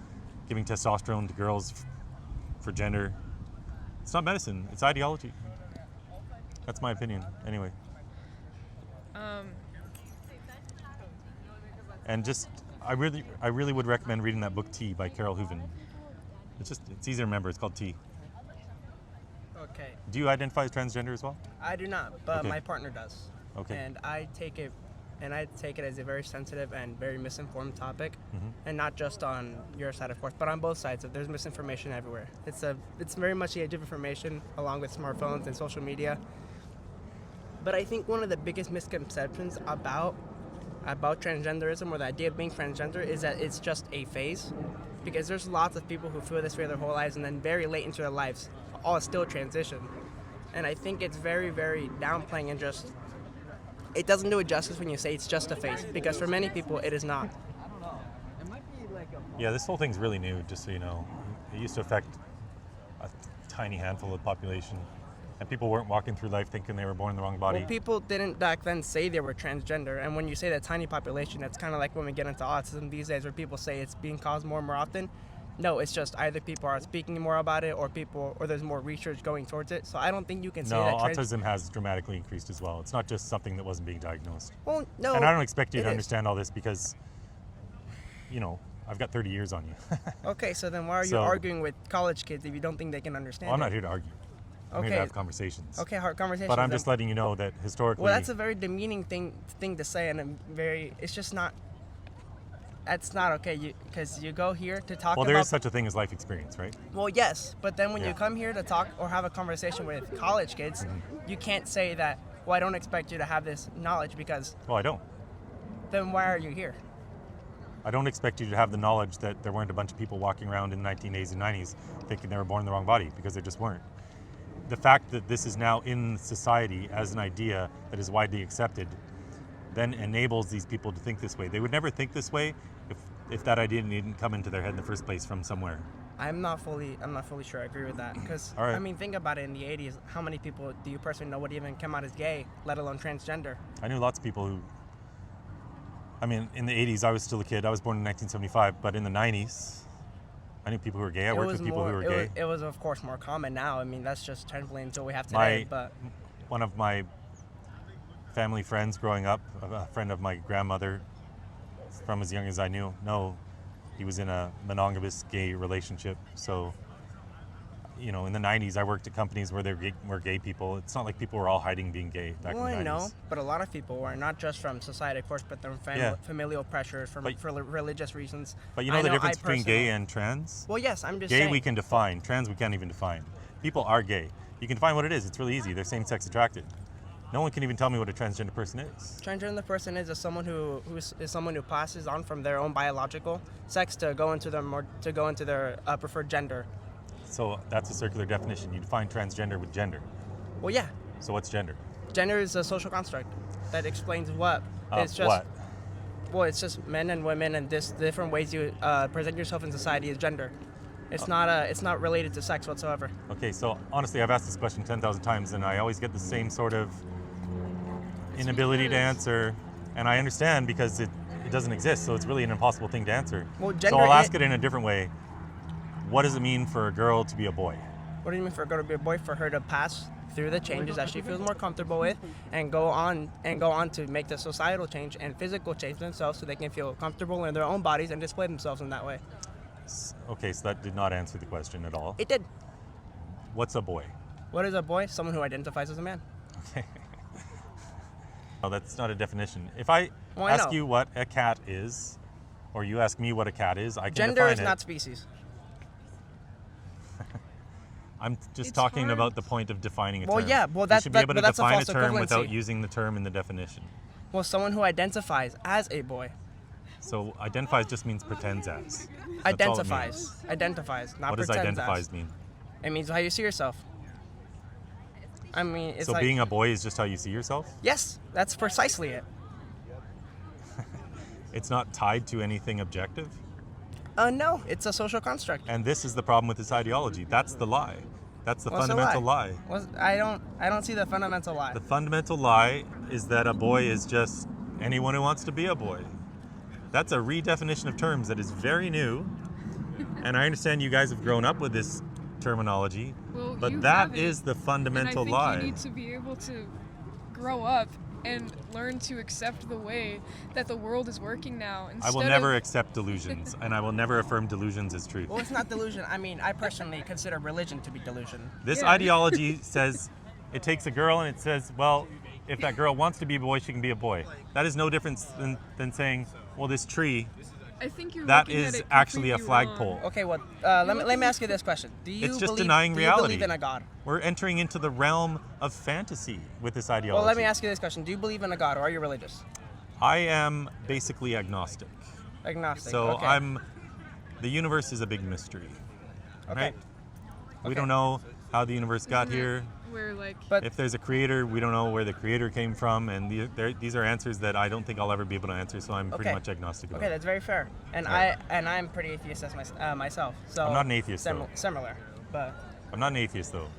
Giving testosterone to girls for gender, it's not medicine. It's ideology. That's my opinion, anyway. And just, I really would recommend reading that book T by Carol Hooven. It's easy to remember. It's called T. Okay. Do you identify as transgender as well? I do not, but Okay. my partner does. Okay. And I take it as a very sensitive and very misinformed topic, Mhm. and not just on your side, of course, but on both sides. There's misinformation everywhere. It's very much the age of information, along with smartphones and social media. But I think one of the biggest misconceptions about transgenderism, or the idea of being transgender, is that it's just a phase, because there's lots of people who feel this way their whole lives, and then very late into their lives, all still transition. And I think it's very, very downplaying, and just, it doesn't do it justice when you say it's just a phase, because for many people it is not. Yeah, this whole thing's really new, just so you know. It used to affect a tiny handful of the population, and people weren't walking through life thinking they were born in the wrong body. Well, people didn't back then say they were transgender, and when you say that tiny population, it's kind of like when we get into autism these days, where people say it's being caused more and more often. No, it's just either people are speaking more about it, or there's more research going towards it. So I don't think you can say No, that. autism has dramatically increased as well. It's not just something that wasn't being diagnosed. Well, no. And I don't expect you it to is. understand all this because, I've got 30 years on you. Okay, so then why are you So- arguing with college kids if you don't think they can understand Well, I'm it? not here to argue. I'm here Okay. to have conversations. Okay, hard conversations. But I'm then. just letting you know that historically... Well, that's a very demeaning thing to say, and it's just not. That's not okay. Because you go here to talk Well, about. there is such a thing as life experience, right? Well, yes, but then when Yeah. you come here to talk or have a conversation with college kids, you can't say that. Well, I don't expect you to have this knowledge, because Well, I don't. then why are you here? I don't expect you to have the knowledge that there weren't a bunch of people walking around in the 1980s and 90s thinking they were born in the wrong body, because there just weren't. The fact that this is now in society as an idea that is widely accepted then enables these people to think this way. They would never think this way if that idea didn't come into their head in the first place from somewhere. I'm not fully sure I agree with that, because All right. I mean, think about it. In the 80s, how many people do you personally know would even come out as gay, let alone transgender? I knew lots of people who, in the 80s, I was still a kid. I was born in 1975, but in the 90s, I knew people who were gay. I worked with people who were gay. It was, of course, more common now. I mean, that's just technically until we have My- today. But One of my family friends growing up, a friend of my grandmother, from as young as I knew, he was in a monogamous gay relationship. So, in the 90s, I worked at companies where there were gay people. It's not like people were all hiding being gay back well, in the I 90s. know, but a lot of people were, not just from society, of course, but from Yeah. familial pressures, for religious reasons. But you know I the I difference between gay personally- and trans? Well, yes, I'm just Gay saying. we can define, trans we can't even define. People are gay. You can define what it is. It's really easy. They're same-sex attracted. No one can even tell me what a transgender person is. Transgender person is someone who is someone who passes on from their own biological sex to go into their preferred gender. So that's a circular definition. You define transgender with gender. Well, yeah, So what's gender? gender is a social construct that explains what. It's just what? Well, it's just men and women, and this different ways you present yourself in society is gender. It's not related to sex whatsoever. Okay, so honestly, I've asked this question 10,000 times, and I always get the same sort of inability to answer. And I understand because it doesn't exist, so it's really an impossible thing to answer. Well, So gender I'll ask i- it in a different way. What does it mean for a girl to be a boy? What do you mean for a girl to be a boy? For her to pass through the changes that she feels more comfortable with, and go on to make the societal change and physical change themselves, so they can feel comfortable in their own bodies and display themselves in that way. Okay, so that did not answer the question at all. It did. What's a boy? What is a boy? Someone who identifies as a man. Okay. No, that's not a definition. If I Well, I ask know. you what a cat is, or you ask me what a cat is, I can Gender define is it. not species. I'm just It's talking hard. about the point of defining a Well, term. yeah, well, you that's- should be able but to that's a define a false term without equivalency. using the term in the definition. Well, someone who identifies as a boy. So identifies just means pretends as. That's all it Identifies. means. Identifies, not What does pretends identifies as. mean? It means how you see yourself. I mean, it's So like, being a boy is just how you see yourself? yes, that's precisely it. It's not tied to anything objective? No, it's a social construct. And this is the problem with this ideology. That's the lie. That's the What's the fundamental lie. I don't see the fundamental lie. The fundamental lie is that a boy is just anyone who wants to be a boy. That's a redefinition of terms that is very new. And I understand you guys have grown up with this terminology, Well, but you that haven't. is the fundamental and I think lie. you need to be able to grow up and learn to accept the way that the world is working now. I will instead never of- accept delusions, and I will never affirm delusions as truth. Well, it's not delusion. I mean, I personally consider religion to be delusion. This Yeah. ideology says it takes a girl and it says, well, if that girl wants to be a boy, she can be a boy. That is no different than saying, well, this tree, I think you're that looking at is it actually a completely flagpole. wrong. Okay, well, let me ask you this question. Do you It's just believe, denying do you reality. believe in a God? We're entering into the realm of fantasy with this ideology. Well, let me ask you this question. Do you believe in a God, or are you religious? I am basically agnostic. Agnostic. So okay. the universe is a big mystery. Okay. Right? We Okay. don't know how the universe got Isn't it here. Where like But If there's a creator, we don't know where the creator came from, and these are answers that I don't think I'll ever be able to answer. So I'm pretty Okay. much agnostic about okay, it. that's very fair. And Yeah. I'm pretty atheist as myself. So I'm not an atheist, though. Similar, but I'm not an atheist though.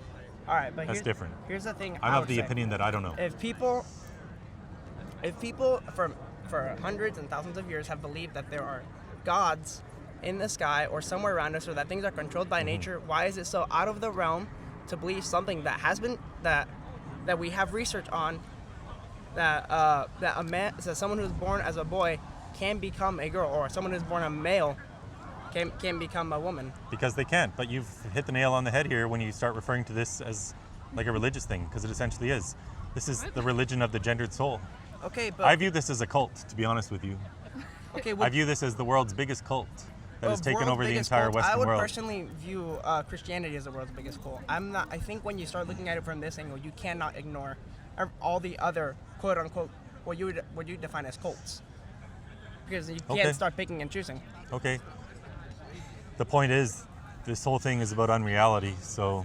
all right. But That's different. Here's the thing. I'm I of would the say. opinion that I don't know. If people for hundreds and thousands of years have believed that there are gods in the sky or somewhere around us, or that things are controlled by nature, why is it so out of the realm to believe something that has been that we have research on, that someone who's born as a boy can become a girl, or someone who's born a male can become a woman? Because they can't. But you've hit the nail on the head here when you start referring to this as like a religious thing, because it essentially is. This is the religion of the gendered soul. Okay, but I view this as a cult, to be honest with you. okay, I view this as the world's biggest cult that has taken over the entire Western I would world. personally view Christianity as the world's biggest cult. I think when you start looking at it from this angle, you cannot ignore all the other quote unquote what you define as cults, because you can't Okay. start picking and choosing. Okay. The point is, this whole thing is about unreality. So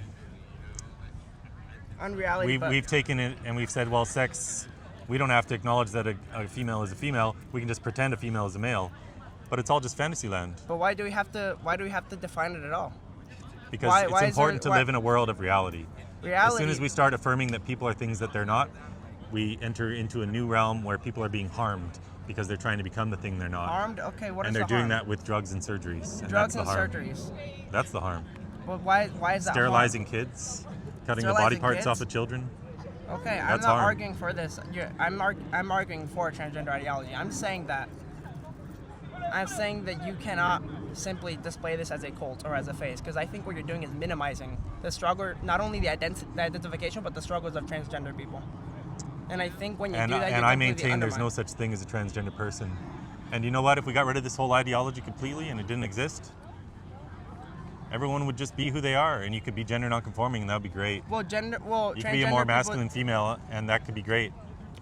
Unreality. we've taken it and we've said, well, sex, we don't have to acknowledge that a female is a female. We can just pretend a female is a male. But it's all just fantasy land. But why do we have to define it at all? Because Why it's is there- important to why- live in a world of reality. Reality. As soon as we start affirming that people are things that they're not, we enter into a new realm where people are being harmed because they're trying to become the thing they're not. harmed, okay, what is And they're the doing harm? that with drugs and surgeries. And Drugs that's and the harm. surgeries. That's the harm. But why is that Sterilizing kids, cutting the body Sterilizing parts kids? off of children. harm? Okay, I'm That's not harm. arguing for this. I'm arguing for transgender ideology. I'm saying that you cannot simply display this as a cult or as a phase, because I think what you're doing is minimizing the struggle, not only the identification, but the struggles of transgender people. And I think when you And do that, you I completely maintain there's no undermine. such thing as a transgender person. And you know what? If we got rid of this whole ideology completely and it didn't exist, everyone would just be who they are, and you could be gender nonconforming, and that would be great. Well, You could be a more masculine female, and that could be great,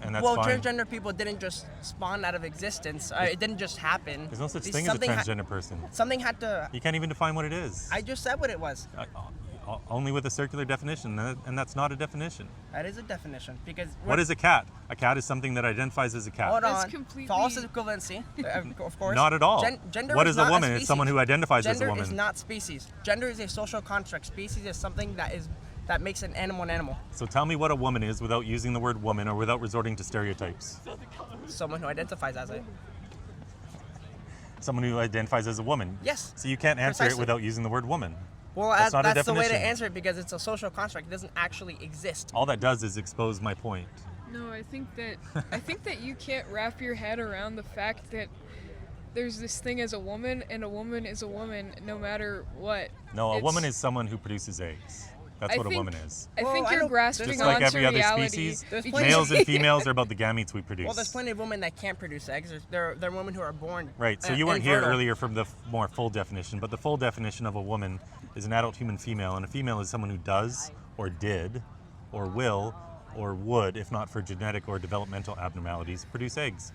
and that's well, fine. transgender people didn't just spawn out of existence. It didn't just happen. There's no such These- thing as a something ha- transgender person. Something had to. You can't even define what it is. I just said what it was. Only with a circular definition, and that's not a definition. That is a definition, because What is a cat? A cat is something that identifies as a cat. Hold That's on. completely- False equivalency, of course. Not at all. Gender What is is a not woman? species. It's someone who identifies as a Gender woman. is not species. Gender is a social construct. Species is something that makes an animal an animal. So tell me what a woman is without using the word woman or without resorting to stereotypes. Someone who identifies as it. Someone who identifies as a woman. Yes. So you can't answer Precisely. it without using the word woman. Well, That's not a that's the way to definition. answer it, because it's a social construct. It doesn't actually exist. All that does is expose my point. No, I think that you can't wrap your head around the fact that there's this thing as a woman, and a woman is a woman no matter what. No, a It's- woman is someone who produces eggs. That's I what a think- woman is. I Well, think I you're don't- grasping Just onto like every other reality. species, There's because- plenty- males and females are about the gametes we produce. Well, there's plenty of women that can't produce eggs. There are women who are born. Right, so you weren't here infertile. earlier from the more full definition, but the full definition of a woman is an adult human female, and a female is someone who does, or did, or will, or would, if not for genetic or developmental abnormalities, produce eggs.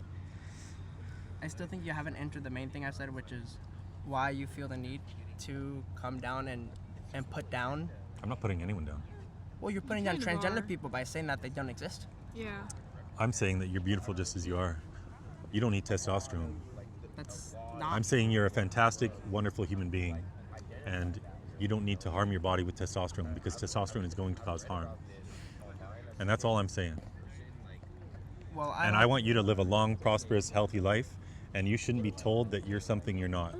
I still think you haven't answered the main thing I said, which is why you feel the need to come down and put down. I'm not putting anyone down. Well, you're putting down kind of transgender are. people by saying that they don't exist. Yeah. I'm saying that you're beautiful just as you are. You don't need testosterone. That's not. I'm saying you're a fantastic, wonderful human being, and you don't need to harm your body with testosterone because testosterone is going to cause harm. And that's all I'm saying. Well, I want you to live a long, prosperous, healthy life, and you shouldn't be told that you're something you're not.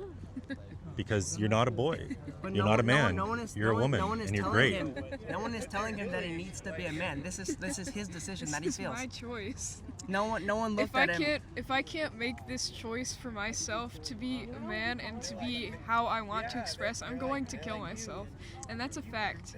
Because you're not a boy. But You're no not a one- no one- man. no one is- You're no a one- woman, no one is and you're telling great. him- no one is telling him that he needs to be a man. This is his decision that he This is feels. my choice. No one looked If at him. I can't make this choice for myself to be a man and to be how I want to express, I'm going to kill myself, and that's a fact.